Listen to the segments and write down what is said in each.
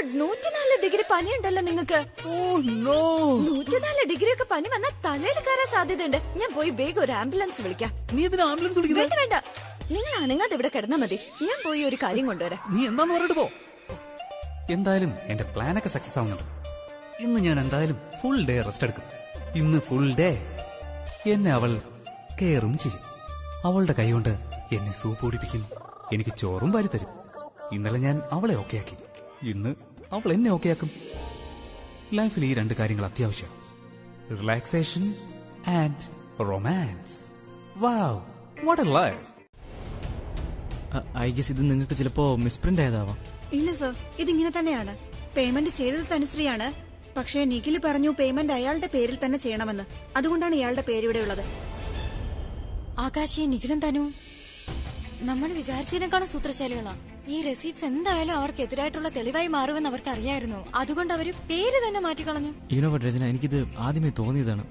104 degree പനിയുണ്ടല്ലോ നിങ്ങൾക്ക്. 104 degree ഒക്കെ പനി വന്നാൽ തലയിൽ കയറാൻ സാധ്യതയുണ്ട്. ഞാൻ പോയി വേഗം ഒരു ആംബുലൻസ് വിളിക്കാം. നീ എന്തിനാ ആംബുലൻസ് വിളിക്കുന്നത്? വേണ്ട, നിങ്ങൾ അനങ്ങാതെ ഇവിടെ കിടന്നാ മതി. ഞാൻ പോയി ഒരു കാര്യം കൊണ്ടുവരാം. നീ എന്താന്ന് പറഞ്ഞിട്ട് പോ. എന്തായാലും എന്റെ പ്ലാനൊക്കെ സക്സസ് ആവുന്നുണ്ട്. ഇന്ന് ഞാൻ എന്തായാലും ഫുൾ ഡേ റെസ്റ്റ് എടുക്കും. ഇന്ന് ഫുൾ ഡേ എന്നെ അവൾ കെയറും ചെയ്യും. അവളുടെ കൈകൊണ്ട് എന്നെ സൂപ്പ് കുടിപ്പിക്കും, എനിക്ക് ചോറും വാരി തരും. ഇന്നലെ ഞാൻ അവളെ ഓക്കെ ആക്കി, ഇന്ന് അവൾ എന്നെ ഓക്കെ ആക്കും. ലൈഫിൽ ഈ 2 കാര്യങ്ങൾ അത്യാവശ്യം: relaxation and romance. Wow, what A life. I guess ഇത് നിങ്ങൾക്ക് ചിലപ്പോ മിസ്പ്രിന്റ് ആയതാവാം. ഇല്ല സർ, ഇതിങ്ങനെ തന്നെയാണ്. പേയ്മെന്റ് ചെയ്തത് തനുശ്രീയാണ്. പക്ഷേ നിഖിൽ പറഞ്ഞു പേയ്മെന്റ് അയാളുടെ പേരിൽ തന്നെ ചെയ്യണമെന്ന്. അതുകൊണ്ടാണ് ഇയാളുടെ പേര് ഇവിടെ ഉള്ളത്. ആകാശി, നിഖിലും തനു നമ്മൾ വിചാരിച്ചതിനേക്കാളും സൂത്രശാലികളാ. ഈ റെസീപ്റ്റ്സ് എന്തായാലും അവർക്ക് എതിരായിട്ടുള്ള തെളിവായി മാറുമെന്ന് അവർക്ക് അറിയായിരുന്നു. അതുകൊണ്ട് അവര് പേര് തന്നെ മാറ്റിക്കളഞ്ഞു. ഈനോവ രചന, എനിക്കിത് ആദ്യമേ തോന്നിയതാണ്.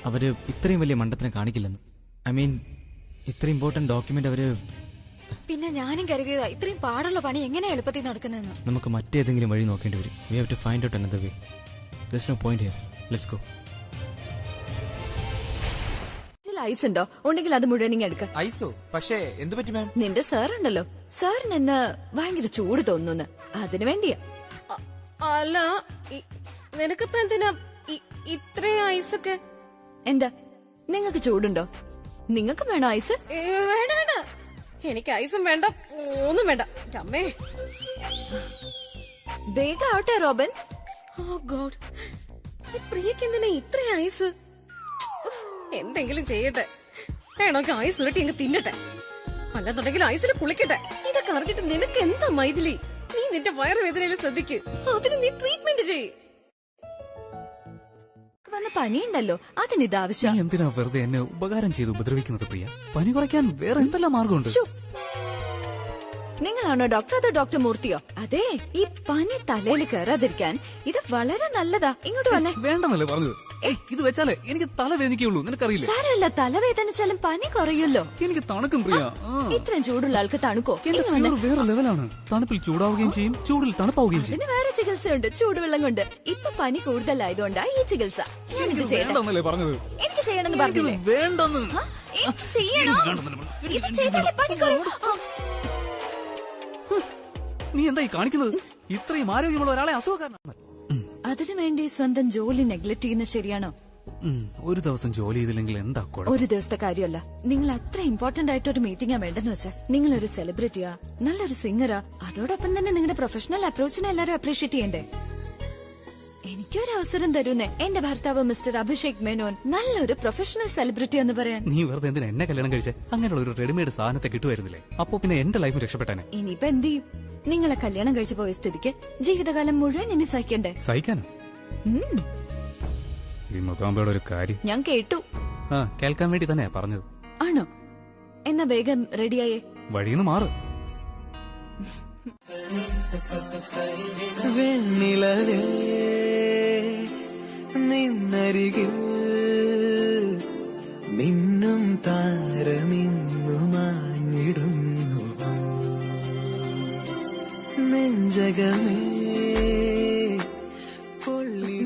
അവര് ഇത്രയും വലിയ മണ്ടത്തിനെ കാണിക്കില്ലെന്ന്. ഐ മീൻ, ഇത്ര ഇമ്പോർട്ടന്റ് ഡോക്യുമെന്റ് അവര്. പിന്നെ ഞാനും കരുതിയതാ ഇത്രയും പാടുള്ള പണി എങ്ങനെ എളുപ്പത്തിൽ നടക്കുന്നതെന്ന്. നമുക്ക് മറ്റേതെങ്കിലും വഴി നോക്കേണ്ടി വരും. We have to find out another way. There's no point here. Let's go. Ice ഉണ്ടോ? ഉണ്ടെങ്കിൽ അത് മുഴുവൻ ഇങ്ങ് എടുക്ക. ഐസോ? പക്ഷേ എന്ത് പറ്റി മാം? നിന്റെ സാർ ഉണ്ടല്ലോ, സാറിന് എന്ന് ഭയങ്കര ചൂട് തോന്നുന്നു. അതിനു വേണ്ടിയാ. അല്ല, നിനക്കിപ്പോ എന്തിനാ ഇത്രയും ഐസൊക്കെ? എന്താ, നിങ്ങൾക്ക് ചൂടുണ്ടോ? നിങ്ങൾക്ക് വേണോ ഐസ്? വേണ്ട വേണ്ട, എനിക്ക് ഐസും വേണ്ട, ഒന്നും വേണ്ട. അമ്മേ, വേഗം ആവട്ടെ റോബൻ. ഓ ഗോഡ്, പ്രിയക്ക് എന്തിനാ ഇത്രയും ഐസ്? എന്തെങ്കിലും ചെയ്യട്ടെ. വേണമെങ്കിൽ ഐസ് ഉരുട്ടി അങ്ങ് തിന്നട്ടെ, അല്ലെന്നുണ്ടെങ്കിൽ ഐസിൽ കുളിക്കട്ടെ. ഇതൊക്കെ അറിഞ്ഞിട്ട് നിനക്ക് എന്താ മൈഥിലി? നീ നിന്റെ വയറുവേദനയിൽ ശ്രദ്ധിക്ക്, അതിന് നീ ട്രീറ്റ്മെന്റ് ചെയ്യ്. വന്ന പനിയുണ്ടല്ലോ, അതിനിതാവശ്യം. എന്തിനാ വെറുതെ എന്നെ ഉപകാരം ചെയ്ത് ഉപദ്രവിക്കുന്നത് പ്രിയ? പനി കുറയ്ക്കാൻ വേറെ എന്തെല്ലാം മാർഗമുണ്ട്? നിങ്ങളാണോ ഡോക്ടർ, അതോ ഡോക്ടർ മൂർത്തിയോ? അതെ, ഈ പനി തലയിൽ കയറാതിരിക്കാൻ ഇത് വളരെ നല്ലതാ. ഇങ്ങോട്ട് വന്നേ. വേണ്ടെന്നല്ലേ പറഞ്ഞത്? ഇത് വെച്ചാലേ എനിക്ക് തലവേദനിക്കുള്ളൂ, നിനക്കറിയില്ലേ? സാരമില്ല, തലവേദനിച്ചാലും പനി കുറയുമല്ലോ. എനിക്ക് തണുക്കും പ്രിയ. ഇത്രയും ചൂടുള്ള ആൾക്ക് തണുക്കോ? വേറെ ലെവലാണ്. തണുപ്പിൽ ചൂടാവുകയും ചെയ്യും, ചൂടിൽ തണുപ്പാവുകയും ചെയ്യും. ഇതിന് വേറെ ചികിത്സയുണ്ട്, ചൂടുവെള്ളം കൊണ്ട്. ഇപ്പൊ പനി കൂടുതലായതുകൊണ്ടാ ഈ ചികിത്സ. ഞാനിത് വേണ്ടെന്നല്ലേ പറഞ്ഞത്? എനിക്ക് ചെയ്യണമെന്ന് പറഞ്ഞില്ലേ? വേണ്ടെന്ന്. ഇത് ചെയ്താലേ പനി കുറയും. നീ എന്തായി കാണിക്കുന്നത്? ഇത്രയും ആരോഗ്യമുള്ള ഒരാളെ അസുഖക്കാരനാണ്. അതിനുവേണ്ടി സ്വന്തം ജോലി നെഗ്ലക്ട് ചെയ്യുന്നത് ശരിയാണോ? ഒരു ദിവസം ജോലി ചെയ്തില്ലെങ്കിൽ എന്താ കുഴപ്പം? ഒരു ദിവസത്തെ കാര്യമല്ല. നിങ്ങൾ അത്ര ഇമ്പോർട്ടന്റ് ആയിട്ട് ഒരു മീറ്റിംഗാ വേണ്ടെന്ന് വെച്ചാൽ, നിങ്ങളൊരു സെലിബ്രിറ്റിയാ, നല്ലൊരു സിംഗറാ, അതോടൊപ്പം തന്നെ നിങ്ങളുടെ പ്രൊഫഷണൽ അപ്രോച്ചിനെ എല്ലാരും അപ്രീഷിയേറ്റ് ചെയ്യണ്ടേ? എനിക്കൊരു അവസരം തരുന്നേ. എന്റെ ഭർത്താവ് മിസ്റ്റർ അഭിഷേക് മേനോൻ നല്ലൊരു പ്രൊഫഷണൽ സെലിബ്രിറ്റി എന്ന് പറയാൻ. നീ വെറുതെ എന്തിനാ എന്നെ കല്യാണം കഴിച്ചേ? അങ്ങനെയുള്ള ഒരു റെഡിമെയ്ഡ് സാധനത്തെ കിട്ടുമായിരുന്നില്ലേ? അപ്പൊ പിന്നെ എന്റെ ലൈഫ് രക്ഷപ്പെട്ടാനെ. ഇനിയിപ്പോ എന്ത് ചെയ്യും? നിങ്ങളെ കല്യാണം കഴിച്ചു പോയ സ്ഥിതിക്ക് ജീവിതകാലം മുഴുവൻ ഇനി സഹിക്കണ്ടേ? സഹിക്കാനോ? ഈ മുഖാമ്പയുടെ ഒരു കാര്യം ഞാൻ കേട്ടു. കേൾക്കാൻ വേണ്ടി തന്നെയാ പറഞ്ഞത്. ആണോ? എന്നാ വേഗം റെഡിയായേ. വഴിന്ന് മാറ്. വെണ്ണിലവേ നിന്നരികിൽ മിന്നും താരമിന്നു മാഞ്ഞിടുന്നു നെഞ്ചകമേ.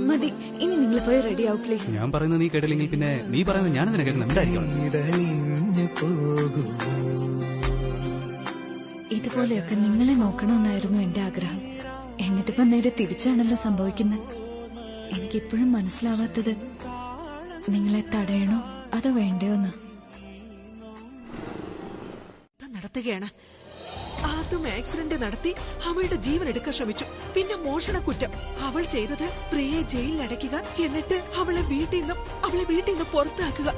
മതി, ഇനി നിങ്ങൾ പോയി റെഡി ആവും പ്ലീസ്. ഞാൻ പറയുന്നത് നീ കേട്ടില്ലെങ്കിൽ പിന്നെ നീ പറയുന്നത് ഞാൻ എന്തിനാ കേൾക്കുന്നത്? എന്തായിരിക്കും? ഇതുപോലെയൊക്കെ നിങ്ങളെ നോക്കണമെന്നായിരുന്നു എന്റെ ആഗ്രഹം. എന്നിട്ടിപ്പോ നേരെ തിരിച്ചാണല്ലോ സംഭവിക്കുന്നത്. എനിക്കിപ്പോഴും മനസ്സിലാവാത്തത് നിങ്ങളെ തടയണോ അതോ വേണ്ടയോന്ന് നടത്തുകയാണ്. ആദ്യം ആക്സിഡന്റ് നടത്തി അവളുടെ ജീവൻ എടുക്കാൻ ശ്രമിച്ചു. പിന്നെ മോഷണ കുറ്റം. അവൾ ചെയ്തത് പ്രിയയെ ജയിലിൽ അടയ്ക്കുക, എന്നിട്ട് അവളെ വീട്ടിൽ നിന്ന് പുറത്താക്കുക.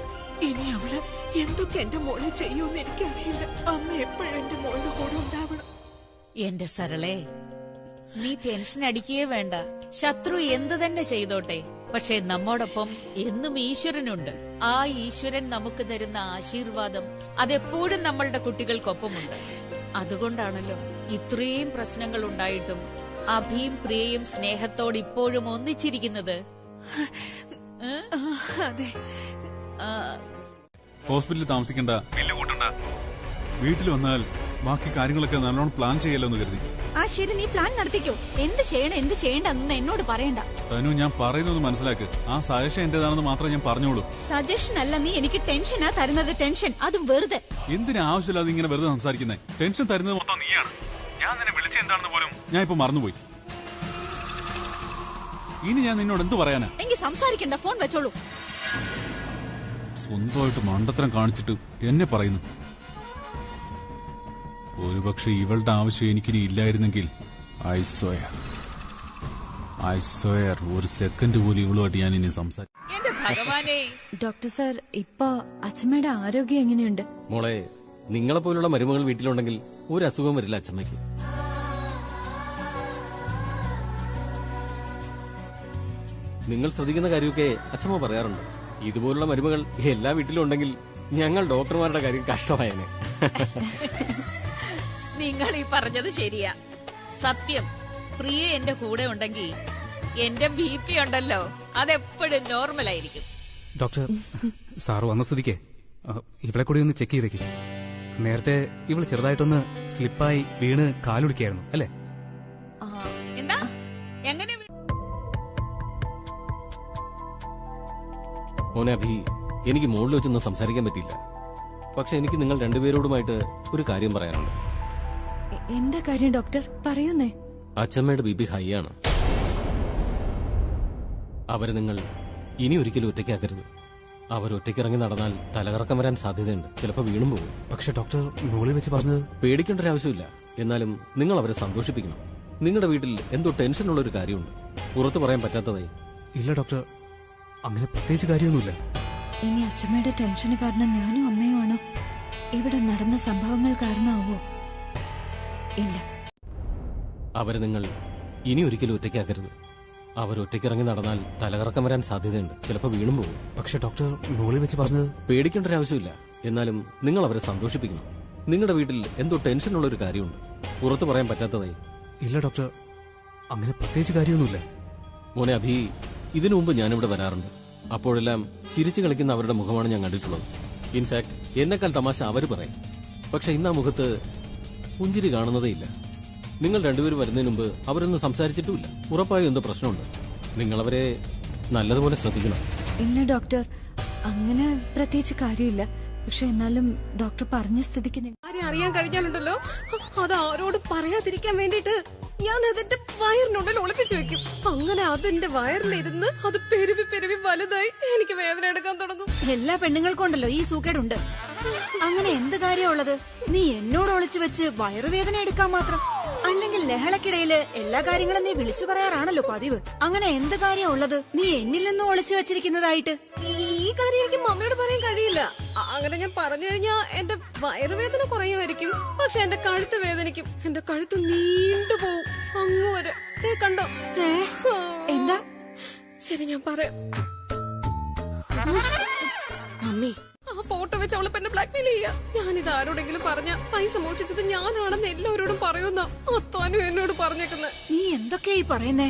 ഇനി അവള് എന്തൊക്കെ എന്റെ മോളെ ചെയ്യുമെന്ന് എനിക്കറിയില്ല. അമ്മ എപ്പോഴും എന്റെ മോളുടെ കൂടെ ഉണ്ടാവണം. എന്റെ സരളേ, നീ ടെൻഷൻ അടിക്കുകയേ വേണ്ട. ശത്രു എന്തു തന്നെ ചെയ്തോട്ടെ, പക്ഷെ നമ്മോടൊപ്പം എന്നും ഈശ്വരനുണ്ട്. ആ ഈശ്വരൻ നമുക്ക് തരുന്ന ആശീർവാദം അതെപ്പോഴും നമ്മളുടെ കുട്ടികൾക്കൊപ്പമുണ്ട്. അതുകൊണ്ടാണല്ലോ ഇത്രയും പ്രശ്നങ്ങൾ ഉണ്ടായിട്ടും അഭിയും പ്രിയയും സ്നേഹത്തോട് ഇപ്പോഴും ഒന്നിച്ചിരിക്കുന്നത്. ഹോസ്പിറ്റലിൽ താമസിക്കണ്ട, വീട്ടിൽ വന്നാൽ ബാക്കി കാര്യങ്ങളൊക്കെ നല്ലോണം പ്ലാൻ ചെയ്യല്ലോ എന്ന് കരുതി. ആ ശരി, നീ പ്ലാൻ നടത്തിക്കോ. എന്ത് ചെയ്യണം എന്ത് ചെയ്യണ്ടെന്ന് എന്നോട് പറയണ്ട. തനു, ഞാൻ പറയുന്നത് മനസ്സിലാക്ക്. ആ സജഷൻ എന്റേതാണെന്ന് മാത്രമേ ഞാൻ പറഞ്ഞോളൂ. സജഷൻ അല്ല, നീ എനിക്ക് ടെൻഷനാ തരുന്നത്. ടെൻഷൻ, അതും വെറുതെ. എന്തിനാ ആവശ്യമില്ലാതെ ഇങ്ങനെ വെറുതെ സംസാരിക്കുന്നേ? ടെൻഷൻ തരുന്നത് മൊത്തം നീയാണ്. ഞാൻ നിന്നെ വിളിച്ച എന്താണെന്ന് പോലും ഞാൻ ഇപ്പൊ മറന്നുപോയി. ഇനി ഞാൻ നിന്നോട് എന്ത് പറയാനാ? എങ്കിൽ സംസാരിക്കണ്ട, ഫോൺ വെച്ചോളൂ. സ്വന്തമായിട്ട് മണ്ടത്തരം കാണിച്ചിട്ട് എന്നെ പറയുന്നു. ഒരുപക്ഷെ ഇവളുടെ ആവശ്യം എനിക്കിനി ഇല്ലായിരുന്നെങ്കിൽ ഐ സ്വയർ ഒരു സെക്കൻഡ് പോലും ഇവളുമായിട്ട് ഞാൻ ഇനി സംസാരിക്കും. ഡോക്ടർ സാർ, ഇപ്പൊ അച്ഛമ്മയുടെ ആരോഗ്യം എങ്ങനെയുണ്ട്? മോളെ, നിങ്ങളെ പോലുള്ള മരുമകൾ വീട്ടിലുണ്ടെങ്കിൽ ഒരു അസുഖം വരില്ല അച്ഛമ്മയ്ക്ക്. നിങ്ങൾ ശ്രദ്ധിക്കുന്ന കാര്യമൊക്കെ അച്ഛമ്മ പറയാറുണ്ട്. ഇതുപോലുള്ള മരുമകൾ എല്ലാ വീട്ടിലും ഉണ്ടെങ്കിൽ ഞങ്ങൾ ഡോക്ടർമാരുടെ കാര്യം കഷ്ടമായേനെ. നിങ്ങൾ ഈ പറഞ്ഞത് ശരിയാ. സത്യം, പ്രിയ എന്റെ കൂടെ ഉണ്ടെങ്കിൽ എന്റെ BP ഉണ്ടല്ലോ, അതെപ്പോഴും നോർമലായിരിക്കും. ഡോക്ടർ, സാറ് വന്ന സ്ഥിതിക്ക് ഇവളെ കൂടി ഒന്ന് ചെക്ക് ചെയ്തേക്ക്. നേരത്തെ ഇവള് ചെറുതായിട്ടൊന്ന് സ്ലിപ്പായി വീണ് കാലൊടിക്കായിരുന്നു അല്ലേ? എന്താ? എങ്ങനെ? മോനെ അഭി, എനിക്ക് മുകളിൽ വെച്ചൊന്നും സംസാരിക്കാൻ പറ്റിയില്ല. പക്ഷെ എനിക്ക് നിങ്ങൾ രണ്ടുപേരോടുമായിട്ട് ഒരു കാര്യം പറയാനുണ്ട്. എന്താ കാര്യം ഡോക്ടർ? പറയുന്നേ. അച്ഛമ്മയുടെ BP ഹൈ ആണ്. അവരെ നിങ്ങൾ ഇനി ഒരിക്കലും ഒറ്റയ്ക്കാക്കരുത്. അവരൊറ്റയ്ക്കിറങ്ങി നടന്നാൽ തലകറക്കം വരാൻ സാധ്യതയുണ്ട്. ചിലപ്പോൾ വീണും പോകും. പക്ഷെ ഡോക്ടർ മുകളിൽ വെച്ച് പറഞ്ഞത് പേടിക്കേണ്ട ഒരു ആവശ്യമില്ല. എന്നാലും നിങ്ങൾ അവരെ സന്തോഷിപ്പിക്കണം. നിങ്ങളുടെ വീട്ടിൽ എന്തോ ടെൻഷനുള്ള ഒരു കാര്യമുണ്ട്, പുറത്തു പറയാൻ പറ്റാത്തതായി. ഇല്ല ഡോക്ടർ, അങ്ങനെ പ്രത്യേകിച്ച് കാര്യമൊന്നുമില്ല. ഇനി അച്ഛമ്മയുടെ ടെൻഷന് കാരണം ഞാനും അമ്മയുമാണോ? ഇവിടെ നടന്ന സംഭവങ്ങൾ കാരണമാവോ? ഇല്ല. അവരെ നിങ്ങൾ ഇനി ഒരിക്കലും ഒറ്റയ്ക്കാക്കരുത്. അവരൊറ്റയ്ക്കിറങ്ങി നടന്നാൽ തലകറക്കം വരാൻ സാധ്യതയുണ്ട്. ചിലപ്പോൾ വീണും പോകും. പക്ഷെ ഡോക്ടർ മുകളിൽ വെച്ച് പറഞ്ഞത് പേടിക്കേണ്ട ഒരു ആവശ്യമില്ല. എന്നാലും നിങ്ങൾ അവരെ സന്തോഷിപ്പിക്കണം. നിങ്ങളുടെ വീട്ടിൽ എന്തോ ടെൻഷനുള്ള ഒരു കാര്യമുണ്ട്, പുറത്തു പറയാൻ പറ്റാത്തതായി. ഇല്ല ഡോക്ടർ, അങ്ങനെ പ്രത്യേകിച്ച് കാര്യമൊന്നുമില്ല. മോനെ അഭി, ഇതിനു മുമ്പ് ഞാനിവിടെ വരാറുണ്ട്. അപ്പോഴെല്ലാം ചിരിച്ചു കളിക്കുന്ന അവരുടെ മുഖമാണ് ഞാൻ കണ്ടിട്ടുള്ളത്. ഇൻഫാക്ട് എന്നെക്കാൾ തമാശ അവർ പറയും. പക്ഷെ ഇന്ന് ആ മുഖത്ത് പുഞ്ചിരി കാണുന്നതേ ഇല്ല. നിങ്ങൾ രണ്ടുപേരും വരുന്നതിന് മുമ്പ് അവരൊന്നും സംസാരിച്ചിട്ടുമില്ല. ഉറപ്പായും എന്തോ പ്രശ്നമുണ്ട്. നിങ്ങളവരെ നല്ലതുപോലെ ശ്രദ്ധിക്കണം. ഇല്ല ഡോക്ടർ, അങ്ങനെ പ്രത്യേകിച്ച് കാര്യമില്ല. പക്ഷെ എന്നാലും ഡോക്ടർ പറഞ്ഞ സ്ഥിതിക്ക് ആരും അറിയാൻ കഴിഞ്ഞാലുണ്ടല്ലോ, അത് ആരോട് പറയാതിരിക്കാൻ വേണ്ടിട്ട് ഞാൻ അതെന്റെ വയറിനുള്ളിൽ ഒളിപ്പിച്ചു വെക്കും. അങ്ങനെ അതെന്റെ വയറിലിരുന്ന് അത് പെരുവി പെരുവി വലുതായി എനിക്ക് വേദന എടുക്കാൻ തുടങ്ങും. എല്ലാ പെണ്ണുങ്ങൾക്കും ഉണ്ടല്ലോ ഈ സൂക്കേടുണ്ട്. അങ്ങനെ എന്ത് കാര്യമുള്ളത്? നീ എന്നോട് ഒളിച്ചു വെച്ച് വയറുവേദന എടുക്കാൻ മാത്രം? അല്ലെങ്കിൽ ലഹളക്കിടയില് എല്ലാ കാര്യങ്ങളും നീ വിളിച്ചു പറയാറാണല്ലോ പതിവ്. അങ്ങനെ എന്ത് കാര്യം ഉള്ളത് നീ എന്നിൽ നിന്നും ഒളിച്ചു വെച്ചിരിക്കുന്നതായിട്ട്? ഈ കാര്യം എനിക്ക് മമ്മിയോട് പറയാൻ കഴിയില്ല. അങ്ങനെ ഞാൻ പറഞ്ഞു കഴിഞ്ഞാൽ എന്റെ വയറുവേദന കുറയുമായിരിക്കും, പക്ഷെ എന്റെ കഴുത്ത് വേദനിക്കും. എന്റെ കഴുത്ത് നീണ്ടുപോകും അങ്ങ് വരെ. കണ്ടോ? എന്താ? ശരി, ഞാൻ പറയാം. മമ്മി, ആ ഫോട്ടോ വെച്ച് അവളെ എന്നെ ബ്ലാക്ക്മെയിൽ ചെയ്യാ. ഞാനിത് ആരോടെങ്കിലും പറഞ്ഞ പൈസ മോഷിച്ചത് ഞാനാണെന്ന് എല്ലാവരോടും പറയുന്ന അത്താനും എന്നോട് പറഞ്ഞേക്കുന്നത്. നീ എന്തൊക്കെയായി പറയുന്നേ?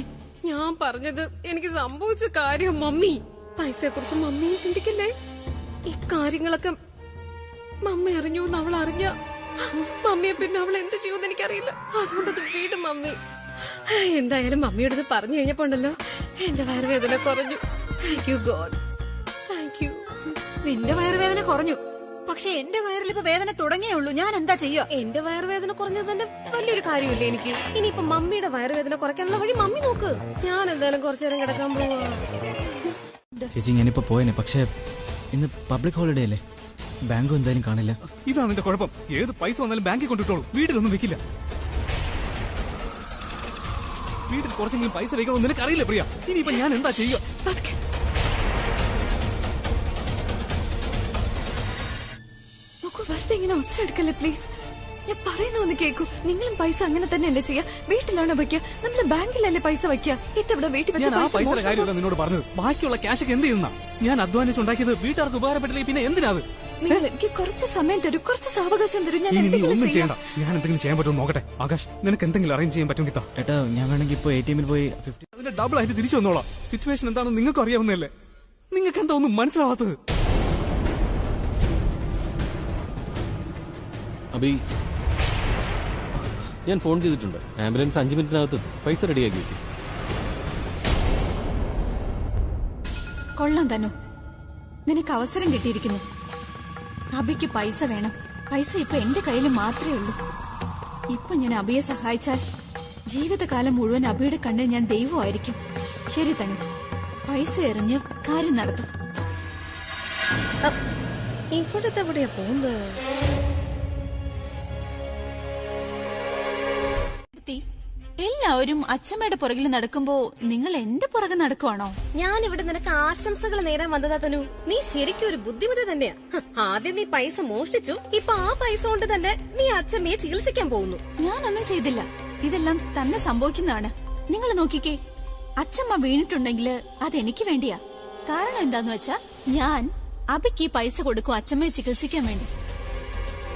ഞാൻ പറഞ്ഞത് എനിക്ക് സംഭവിച്ച കാര്യം മമ്മി. പൈസയെ കുറിച്ച് മമ്മിയും ചിന്തിക്കില്ലേ? ഈ കാര്യങ്ങളൊക്കെ മമ്മി അറിഞ്ഞു എന്ന് അവൾ അറിഞ്ഞ മമ്മിയെ പിന്നെ അവൾ എന്ത് ചെയ്യുമെന്ന് എനിക്കറിയില്ല. അതുകൊണ്ടത് വീട് മമ്മി. എന്തായാലും മമ്മിയോട് ഇത് പറഞ്ഞു കഴിഞ്ഞപ്പോ ഉണ്ടല്ലോ എന്റെ വയറുവേദന കുറഞ്ഞു. Thank you God, thank you. നിന്റെ വയറുവേദന കുറഞ്ഞു, പക്ഷെ എന്റെ വയറിൽ ഇപ്പൊ വേദന തുടങ്ങിയേ ഉള്ളൂ. ഞാൻ എന്താ ചെയ്യാ? എന്റെ വയറുവേദന കുറഞ്ഞത് തന്നെ വലിയൊരു കാര്യമില്ല എനിക്ക്. ഇനിയിപ്പൊ മമ്മിയുടെ വയറുവേദന കുറയ്ക്കാനുള്ള വഴി മമ്മി നോക്ക്. ഞാൻ എന്തായാലും കുറച്ചു നേരം കിടക്കാൻ പോവാ. ചേച്ചി, ഞാനിപ്പോ പോയേനെ. പക്ഷെ ഇന്ന് പബ്ലിക് ഹോളിഡേ അല്ലേ, ബാങ്കും എന്തായാലും കാണില്ല. ഇതാണ് നിന്റെ കുഴപ്പം. ഏത് പൈസ വന്നാലും ബാങ്കിൽ കൊണ്ടിട്ടോളൂ, വീട്ടിലൊന്നും വെക്കില്ല. വീട്ടിൽ കുറച്ചെങ്കിലും പൈസ വെക്കണമെന്ന് നിനക്കറിയില്ല പ്രിയ. ഇനിയിപ്പോ ഞാൻ എന്താ ചെയ്യുക? വെറുതെ ഇങ്ങനെ ഒച്ച എടുക്കല്ലേ പ്ലീസ്. ഞാൻ പറയുന്ന ഒന്ന് കേൾക്കൂ. നിങ്ങളും പൈസ അങ്ങനെ തന്നെയല്ലേ ചെയ്യാ? വീട്ടിലാണോ വെക്കുക? നമ്മള് ബാങ്കിലല്ലേ പൈസ വെക്കുക? ഇത്തവണ വീട്ടിൽ ഞാൻ ആ പൈസയുടെ കാര്യമല്ല നിന്നോട് പറഞ്ഞത്. ബാക്കിയുള്ള ക്യാഷൊക്കെ എന്ത് ചെയ്യുന്ന? ഞാൻ അധ്വാനിച്ചുണ്ടാക്കിയത് വീട്ടുകാർക്ക് ഉപകാരപ്പെട്ടില്ലേ പിന്നെ എന്തിനാത്? നിങ്ങൾ എനിക്ക് കുറച്ച് സമയം തരൂ, കുറച്ച് സാവകാശം തരൂ. ഞാൻ ഒന്നും ചെയ്യണ്ട. ഞാൻ എന്തെങ്കിലും ചെയ്യാൻ പറ്റുമോ നോക്കട്ടെ. ആകാശ്, നിനക്ക് എന്തെങ്കിലും അറേഞ്ച് ചെയ്യാൻ പറ്റും? ഏട്ടാ, ഞാൻ വേണമെങ്കിൽ ഇപ്പൊ ATM പോയി അതിന്റെ ഡബിൾ ആയിട്ട് തിരിച്ചു വന്നോളാം. സിറ്റുവേഷൻ എന്താണെന്ന് നിങ്ങൾക്ക് അറിയാവുന്നതല്ലേ. നിങ്ങൾക്ക് എന്താ ഒന്നും മനസ്സിലാവാത്തത്? അബി, ഞാൻ ഫോൺ ചെയ്തിട്ടുണ്ട്. ആംബുലൻസ് 5 മിനിറ്റിനകത്ത് എത്തും. പൈസ റെഡിയാക്കി വെക്കും. കൊള്ളാം തനു, നിനക്ക് അവസരം കിട്ടിയിരിക്കുന്നു. അബിക്ക് പൈസ വേണം. പൈസ ഇപ്പൊ എന്റെ കയ്യിൽ മാത്രമേ ഉള്ളൂ. ഇപ്പൊ ഞാൻ അബിയെ സഹായിച്ചാൽ ജീവിതകാലം മുഴുവൻ അബിയുടെ കണ്ണിൽ ഞാൻ ദൈവമായിരിക്കും. ശരി തനു, പൈസ എറിഞ്ഞ് കാര്യം നടത്തും. ഇവിടുത്തെ എവിടെയാ പോകുന്നത്? എല്ലാവരും അച്ഛമ്മയുടെ പുറകിൽ നടക്കുമ്പോ നിങ്ങൾ എന്റെ പുറകെ നടക്കുവാണോ? ഞാൻ ഇവിടെ നിനക്ക് ആശംസകൾ നേരാൻ വന്നതാ തനു. നീ ശരിക്കും ഒരു ബുദ്ധിമതി തന്നെയാ. ആദ്യം നീ പൈസ മോഷ്ടിച്ചു, ഇപ്പൊ ആ പൈസ കൊണ്ട് തന്നെ നീ അച്ഛമ്മയെ ചികിത്സിക്കാൻ പോകുന്നു. ഞാനൊന്നും ചെയ്തില്ല, ഇതെല്ലാം തന്നെ സംഭവിക്കുന്നതാണ്. നിങ്ങൾ നോക്കിക്കേ, അച്ഛമ്മ വീണിട്ടുണ്ടെങ്കിൽ അതെനിക്ക് വേണ്ടിയാ. കാരണം എന്താന്ന് വെച്ചാ ഞാൻ അബിക്ക് ഈ പൈസ കൊടുക്കും അച്ഛമ്മയെ ചികിത്സിക്കാൻ വേണ്ടി.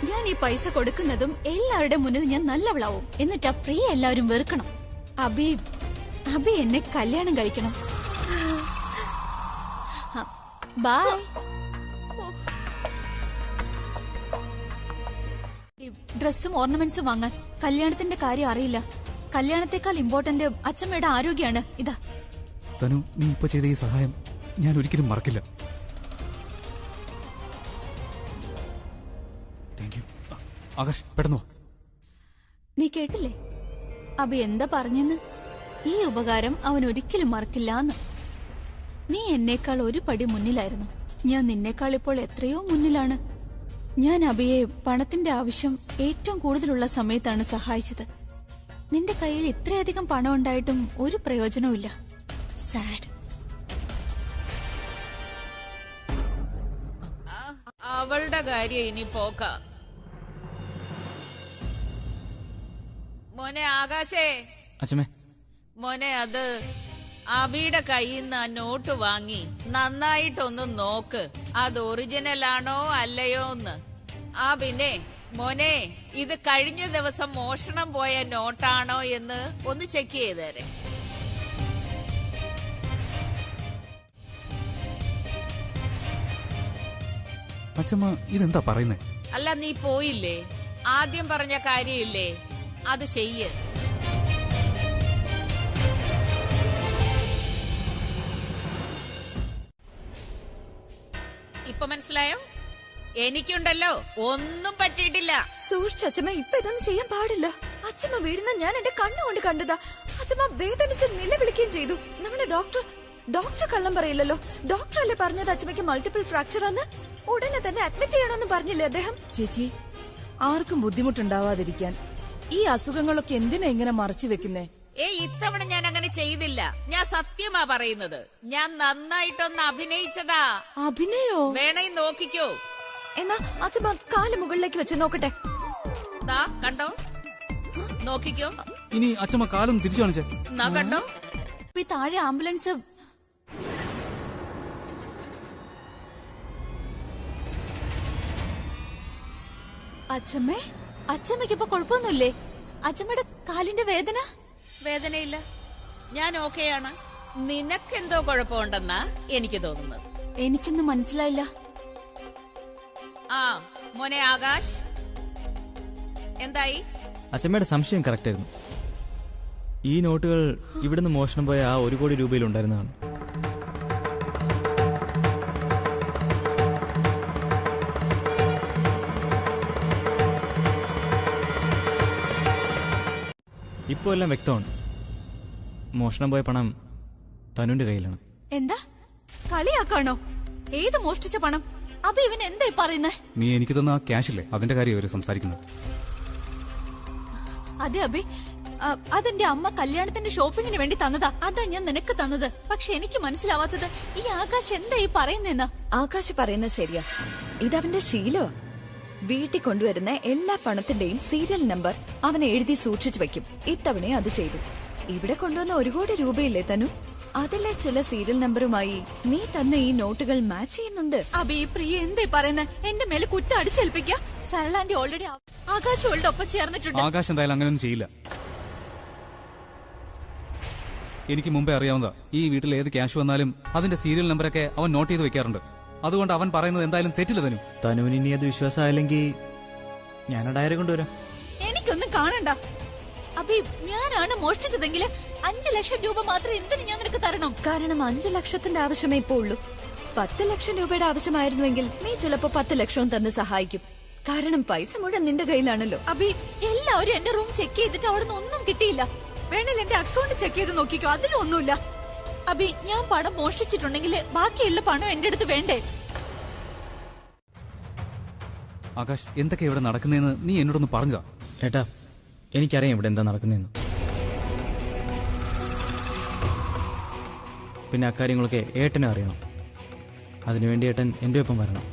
ഞാൻ ഈ പൈസ കൊടുക്കുന്നതും എല്ലാവരുടെ മുന്നിൽ ഞാൻ നല്ലവളാവും. എന്നിട്ട് പ്രിയ എല്ലാവരും വെറുക്കണം. അബി എന്നെ കല്യാണം കഴിക്കണം. ബൈ. ഡ്രസ്സും ഓർണമെന്റ്സും വാങ്ങാൻ. കല്യാണത്തിന്റെ കാര്യം അറിയില്ല. കല്യാണത്തെക്കാൾ ഇമ്പോർട്ടന്റ് അച്ഛമ്മയുടെ ആരോഗ്യമാണ്. ഇതാ തനു, നീ ഇപ്പൊ ചെയ്ത ഈ സഹായം ഞാൻ ഒരിക്കലും മറക്കില്ല. ആകാശ്, പെട്ടെന്നോ. നീ കേട്ടില്ലേ അബി എന്താ പറഞ്ഞെന്ന്? ഈ ഉപകാരം അവൻ ഒരിക്കലും മറക്കില്ലാന്ന്. നീ എന്നേക്കാൾ ഒരു പടി മുന്നിലായിരുന്നു. ഞാൻ നിന്നേക്കാൾ ഇപ്പോൾ എത്രയോ മുന്നിലാണ്. ഞാൻ അബിയെ പണത്തിന്റെ ആവശ്യം ഏറ്റവും കൂടുതലുള്ള സമയത്താണ് സഹായിച്ചത്. നിന്റെ കയ്യിൽ ഇത്രയധികം പണം ഉണ്ടായിട്ടും ഒരു പ്രയോജനവുമില്ല. സാഡ്. അവളുടെ കാര്യം ഇനി പോക്ക. മോനെ ആകാശേ. അച്ഛമ്മേ. മോനെ, അത് അബിയുടെ കയ്യിൽ നിന്ന് ആ നോട്ട് വാങ്ങി നന്നായിട്ടൊന്ന് നോക്ക്. അത് ഒറിജിനൽ ആണോ അല്ലയോ എന്ന്. പിന്നെ മോനെ, ഇത് കഴിഞ്ഞ ദിവസം മോഷണം പോയ നോട്ടാണോ എന്ന് ഒന്ന് ചെക്ക് ചെയ്തേരെ. അച്ഛമ്മ ഇതെന്താ പറയുന്നേ? അല്ല, നീ പോയില്ലേ? ആദ്യം പറഞ്ഞ കാര്യമില്ലേ, അത് ചെയ്യ്. ഇപ്പൊ മനസ്സിലായോ? എനിക്കുണ്ടല്ലോ, ഒന്നും പറ്റിയിട്ടില്ല. സൂക്ഷിച്ചമ്മ, ഇപ്പൊ ഇതൊന്നും ചെയ്യാൻ പാടില്ല. അച്ഛമ്മ വീടുന്ന ഞാൻ എന്റെ കണ്ണുകൊണ്ട് കണ്ടതാ. അച്ഛമ്മ വേദനിച്ച് നിലവിളിക്കുകയും ചെയ്തു. നമ്മുടെ ഡോക്ടർ കള്ളം പറയില്ലല്ലോ. ഡോക്ടർ അല്ലേ പറഞ്ഞത് അച്ഛമ്മയ്ക്ക് മൾട്ടിപ്പിൾ ഫ്രാക്ചർ ആണ്? ഉടനെ തന്നെ അഡ്മിറ്റ് ചെയ്യണമെന്ന് പറഞ്ഞില്ലേ അദ്ദേഹം? ചേച്ചി, ആർക്കും ബുദ്ധിമുട്ടുണ്ടാവാതിരിക്കാൻ ഈ അസുഖങ്ങളൊക്കെ എന്തിനാ ഇങ്ങനെ മറച്ചു വെക്കുന്നേ? ഇത്തവണ ഞാൻ അങ്ങനെ ചെയ്തില്ല. ഞാൻ സത്യമാ പറയുന്നത്. ഞാൻ നന്നായിട്ടൊന്ന് അഭിനയിച്ചതാ. അഭിനയോ? വേണേ നോക്കിക്കോ. എന്നാ അച്ഛമ്മ കാല് മുകളിലേക്ക് വെച്ച് നോക്കട്ടെ. കണ്ടോ? നോക്കിക്കോ. ഇനി അച്ഛമ്മ കാലൊന്ന് തിരിച്ചു കാണിച്ചേ. കണ്ടോ? താഴെ ആംബുലൻസ്. അച്ഛമ്മയ്ക്ക് ഇപ്പൊ കുഴപ്പമൊന്നുമില്ലേ? അച്ഛമ്മയുടെ കാലിന്റെ വേദനയില്ല. ഞാൻ ഓക്കെയാണ്. നിനക്കെന്തോ കുഴപ്പമുണ്ടെന്നാ എനിക്ക് തോന്നുന്നത്. എനിക്കൊന്നും മനസ്സിലായില്ല. മോനെ ആകാശ്, എന്തായി? അച്ഛമ്മയുടെ സംശയം കറക്റ്റ് ആയിരുന്നു. ഈ നോട്ടുകൾ ഇവിടുന്ന് മോഷണം പോയ ആ 1 കോടി രൂപയിൽ ഉണ്ടായിരുന്നതാണ്. ഇപ്പോ എല്ലാം വ്യക്തമാണ്. മോഷണം പോയ പണം തനുവിന്റെ കയ്യിലാണ്. എന്താ കളിയാക്കാണോ? ഏത് മോഷ്ടിച്ച പണം? അബി ഇവൻ എന്തായി പറയുന്നേ? നീ എനിക്ക് തന്ന ആ ക്യാഷ് ഇല്ലേ, അതിന്റെ കാര്യം അവര് സംസാരിക്കുന്നത്. അതെ അബി, അതെന്റെ അമ്മ കല്യാണത്തിന്റെ ഷോപ്പിങ്ങിന് വേണ്ടി തന്നതാ. അതാ ഞാൻ നിനക്ക് തന്നത്. പക്ഷെ എനിക്ക് മനസ്സിലാവാത്തത് ഈ ആകാശ് എന്താ ഈ പറയുന്നേന്നാ. ആകാശ് പറയുന്നത് ശരിയാ. ഇതവന്റെ ശീലമാ. വീട്ടിൽ കൊണ്ടുവരുന്ന എല്ലാ പണത്തിന്റെയും സീരിയൽ നമ്പർ അവൻ എഴുതി സൂക്ഷിച്ചു വെക്കും. ഇത്തവണയും അത് ചെയ്തു. ഇവിടെ കൊണ്ടുവന്ന 1 കോടി രൂപയില്ലേ തനു, അതിലെ ചില സീരിയൽ നമ്പറുമായി നീ തന്ന ഈ നോട്ടുകൾ മാച്ച് ചെയ്യുന്നുണ്ട്. അബി, പ്രിയ എന്താ പറയുന്നത്? എന്റെ മേലെ കുറ്റം അടിച്ചേൽപ്പിക്ക. സരളാന്റെ ഓൾറെഡി ആകാശോളുടെ ഒപ്പം ചേർന്നിട്ടുണ്ട്. ആകാശ് എന്തായാലും അങ്ങനെയൊന്നും ചെയ്യില്ല. എനിക്ക് മുമ്പേ അറിയാവുന്നതാ. ഈ വീട്ടിൽ ഏത് ക്യാഷ് വന്നാലും അതിന്റെ സീരിയൽ നമ്പറൊക്കെ അവൻ നോട്ട് ചെയ്ത് വെക്കാറുണ്ട്. അതുകൊണ്ട് അവൻ പറയുന്നത് എന്തായാലും തെറ്റില്ല. തനുവിന് ഇനി അത് വിശ്വാസമായില്ലെങ്കിൽ ഞാൻ ഡയറി കൊണ്ടുവരാം. എനിക്കൊന്നും കാണണ്ട. അഭി ഞാനാണ് മോഷ്ടിച്ചതെങ്കിൽ 5 ലക്ഷം രൂപ മാത്രം എന്തിനു ഞാൻ നിനക്ക് തരണം? കാരണം 5 ലക്ഷത്തിന്റെ ആവശ്യമേ ഇപ്പോ ഉള്ളൂ. 10 ലക്ഷം രൂപയുടെ ആവശ്യമായിരുന്നുവെങ്കിൽ നീ ചിലപ്പോ 10 ലക്ഷവും തന്ന് സഹായിക്കും. കാരണം പൈസ മുഴുവൻ നിന്റെ കയ്യിലാണല്ലോ. അഭി എല്ലാവരും എന്റെ റൂം ചെക്ക് ചെയ്തിട്ട് അവിടെ നിന്ന് ഒന്നും കിട്ടിയില്ല. വേണേൽ എന്റെ അക്കൗണ്ട് ചെക്ക് ചെയ്ത് നോക്കിക്കോ, അതിലും ഒന്നുമില്ല. അഭി ഞാൻ പണം മോഷ്ടിച്ചിട്ടുണ്ടെങ്കിൽ ബാക്കിയുള്ള പണം എന്റെ അടുത്ത് വേണ്ടേ? ആകാശ്, എന്തൊക്കെ ഇവിടെ നടക്കുന്നതെന്ന് നീ എന്നോടൊന്ന് പറഞ്ഞതാ. ഏട്ടാ, എനിക്കറിയാം ഇവിടെ എന്താ നടക്കുന്നതെന്ന്. പിന്നെ അക്കാര്യങ്ങളൊക്കെ ഏട്ടനും അറിയണം. അതിനുവേണ്ടി ഏട്ടൻ എൻ്റെ ഒപ്പം വരണം.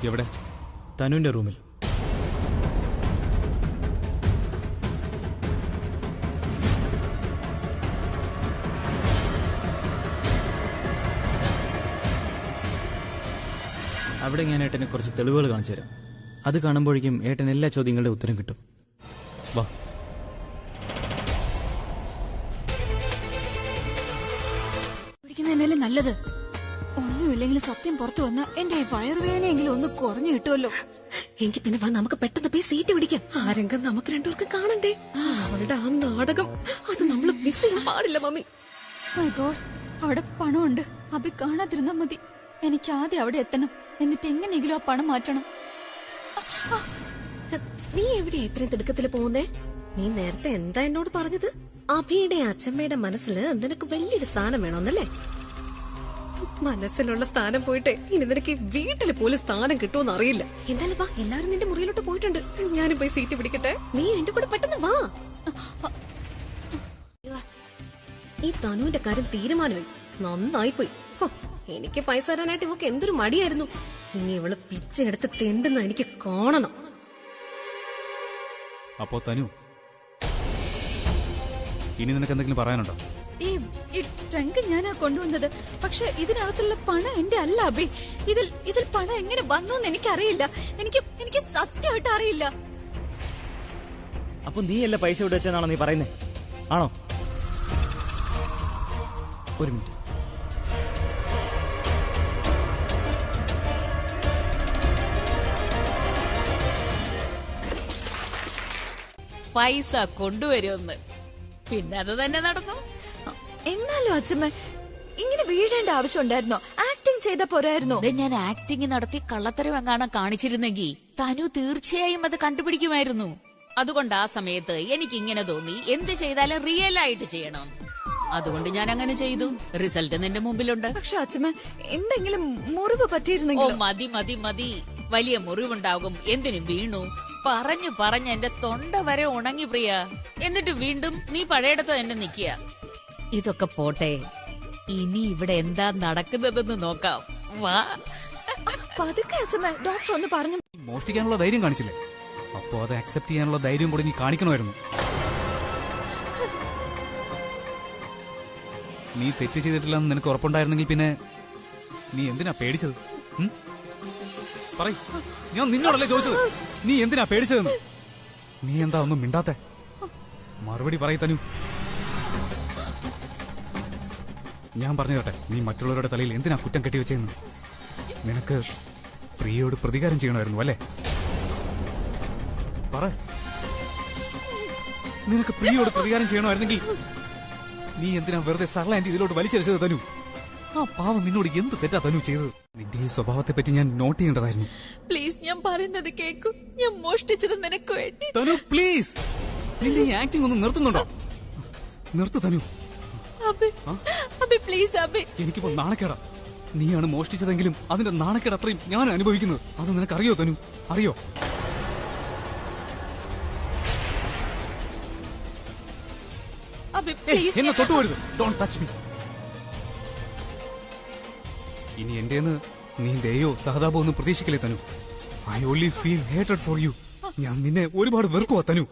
എവിടെ? തനുവിന്റെ റൂമിൽ. അവിടെ ഞാൻ ഏട്ടന് കുറച്ച് തെളിവുകൾ കാണിച്ചു തരാം. അത് കാണുമ്പോഴേക്കും ഏട്ടൻ എല്ലാ ചോദ്യങ്ങളുടെ ഉത്തരം കിട്ടും. വാ. പിടിക്കുന്നതന്നെയല്ലേ നല്ലത്. ഒന്നുമില്ലെങ്കിൽ സത്യം പുറത്തു വന്ന എന്റെ വയറുവേദനയെങ്കിലും ഒന്ന് കുറഞ്ഞു കിട്ടുമല്ലോ. എങ്കിൽ പിന്നെ വാ, നമുക്ക് പെട്ടെന്ന് പോയി സീറ്റ് പിടിക്കാം. ആ രംഗം നമുക്ക് രണ്ടുപേർക്ക് കാണണ്ടേ? അവളുടെ ആ നാടകം അത് നമ്മൾ മിസ് ചെയ്യാൻ പാടില്ല മമ്മി. അവിടെ പണമുണ്ട്. അഭി കാണാതിരുന്നാ മതി. എനിക്ക് ആദ്യം അവിടെ എത്തണം. എന്നിട്ട് എങ്ങനെയെങ്കിലും ആ പണം മാറ്റണം. നീ എവിടെയാ ഇത്രയും തിടുക്കത്തില് പോകുന്നേ? നീ നേരത്തെ എന്താ എന്നോട് പറഞ്ഞത്? അഭിയുടെ അച്ഛമ്മയുടെ മനസ്സില് നിനക്ക് വലിയൊരു സ്ഥാനം വേണമെന്നല്ലേ? മനസ്സിലുള്ള സ്ഥാനം പോയിട്ട് ഇനി നിനക്ക് വീട്ടില് പോലും സ്ഥാനം കിട്ടുമെന്ന് അറിയില്ല. എന്തായാലും വാ, എല്ലാവരും നിന്റെ മുറിയിലോട്ട് പോയിട്ടുണ്ട്. ഞാനും പോയി സീറ്റ് പിടിക്കട്ടെ. നീ എന്റെ കൂടെ പെട്ടെന്ന് വാ. ഈ തനുവിന്റെ കാര്യം തീരുമാനമായി. നന്നായി പോയി. എനിക്ക് പൈസ തരാനായിട്ട് ഇവക്ക് എന്തൊരു മടിയായിരുന്നു. ഇനി ഇവള് പിച്ചെടുത്ത് തെണ്ടുന്ന എനിക്ക് കാണണം. അപ്പോ തനു, ഇനി നിനക്ക് എന്തെങ്കിലും പറയാനുണ്ടോ? ഈ ട്രങ്ക് ഞാനാ കൊണ്ടുവന്നത്. പക്ഷെ ഇതിനകത്തുള്ള പണം എന്റെ അല്ല അഭി. ഇതിൽ പണം എങ്ങനെ വന്നു എന്ന് എനിക്കറിയില്ല. എനിക്ക് സത്യമായിട്ട് അറിയില്ല. അപ്പൊ നീ അല്ല പൈസ ഇവിടെ വെച്ചെന്നാണോ നീ പറയുന്നേ? ആണോ? ഒരു മിനിറ്റ്. പൈസ കൊണ്ടുവരുമെന്ന്. പിന്നെ അത് തന്നെ നടന്നു. എന്നാലും അച്ഛമ്മ ഇങ്ങനെ വീഴേണ്ട ആവശ്യം ഉണ്ടായിരുന്നോ? ആക്ടിങ് ചെയ്ത പോരായിരുന്നോ? ഞാൻ ആക്ടിങ് നടത്തി കള്ളത്തരം എങ്ങാനും കാണിച്ചിരുന്നെങ്കിൽ തനു തീർച്ചയായും അത് കണ്ടുപിടിക്കുമായിരുന്നു. അതുകൊണ്ട് ആ സമയത്ത് എനിക്ക് ഇങ്ങനെ തോന്നി, എന്ത് ചെയ്താലും റിയൽ ആയിട്ട് ചെയ്യണം. അതുകൊണ്ട് ഞാൻ അങ്ങനെ ചെയ്തു. റിസൾട്ട് നിന്റെ മുമ്പിലുണ്ട്. പക്ഷെ അച്ഛമ്മ എന്തെങ്കിലും മുറിവ് ഓ പറ്റിയിരുന്നെങ്കിൽ? മതി മതി മതി, വലിയ മുറിവുണ്ടാകും. എന്തിനും വീണു. പറഞ്ഞ് എന്റെ തൊണ്ട വരെ ഉണങ്ങി പ്രിയ. എന്നിട്ട് വീണ്ടും നീ പഴയടത്ത് തന്നെ നിക്കുക. ഇതൊക്കെ പോട്ടെ, ഇനി ഇവിടെ എന്താ നടക്കുന്നതെന്ന് നോക്കാം. വാ. പതുക്കെ അച്ഛമ്മ, ഡോക്ടർ ഒന്ന് പറഞ്ഞു. മോഷ്ടിക്കാനുള്ള ധൈര്യം കാണിച്ചില്ലേ? അപ്പോ അത് അക്സെപ്റ്റ് ചെയ്യാനുള്ള ധൈര്യം കൂടി നീ കാണിക്കണമായിരുന്നു. നീ തെറ്റ് ചെയ്തിട്ടില്ലെന്ന് നിനക്ക് ഉറപ്പുണ്ടായിരുന്നെങ്കിൽ പിന്നെ നീ എന്തിനാ പേടിച്ചത്? പറയ്, ഞാൻ നിന്നോടല്ലേ ചോദിച്ചത്. നീ എന്തിനാ പേടിച്ചതെന്ന്? നീ എന്താ ഒന്നും മിണ്ടാത്തെ? മറുപടി പറയ് തനു. ഞാൻ പറഞ്ഞു കേട്ടെ, നീ മറ്റുള്ളവരുടെ തലയിൽ എന്തിനാ കുറ്റം കെട്ടിവെച്ചെന്ന്? നിനക്ക് പ്രിയയോട് പ്രതികാരം ചെയ്യണമായിരുന്നു അല്ലേ? പറ. നിനക്ക് പ്രിയയോട് പ്രതികാരം ചെയ്യണമായിരുന്നെങ്കിൽ നീ എന്തിനാ വെറുതെ സർല ആന്റി ഇതിലോട്ട് വലിച്ചെറിച്ചത് തനു? ആ പാവം നിന്നോട് എന്ത് തെറ്റാ തനു ചെയ്തത്? നിന്റെ ഈ സ്വഭാവത്തെ പറ്റി ഞാൻ നോട്ട് ചെയ്യേണ്ടതായിരുന്നു. പ്ലീസ്, ഞാൻ പറയുന്നത് കേക്കൂ. ഞാൻ മോഷ്ടിച്ചത് നിനക്ക് വേണ്ടി. തനു പ്ലീസ്, നിന്റെ ഈ ആക്ടിംഗ് ഒന്ന് നിർത്തുന്നുണ്ടോ? നിർത്തു തനു. അഭി പ്ലീസ് അഭി. എനിക്കിപ്പോ നാണക്കേടാ. നീയാണ് മോഷ്ടിച്ചതെങ്കിലും അതിന്റെ നാണക്കേട് അത്രയും ഞാൻ അനുഭവിക്കുന്നത്. അത് നിനക്കറിയോ തനു? അറിയോ? എന്നെ തൊട്ടുപോരുത്. Don't touch me. ഇനി എന്റേന്ന് നീ ദയോ സഹതാപോ ഒന്നും പ്രതീക്ഷിക്കില്ലേ Tanu. I only feel hated for you. ഞാൻ നിന്നെ ഒരുപാട് വെറുക്കുവാ തനു.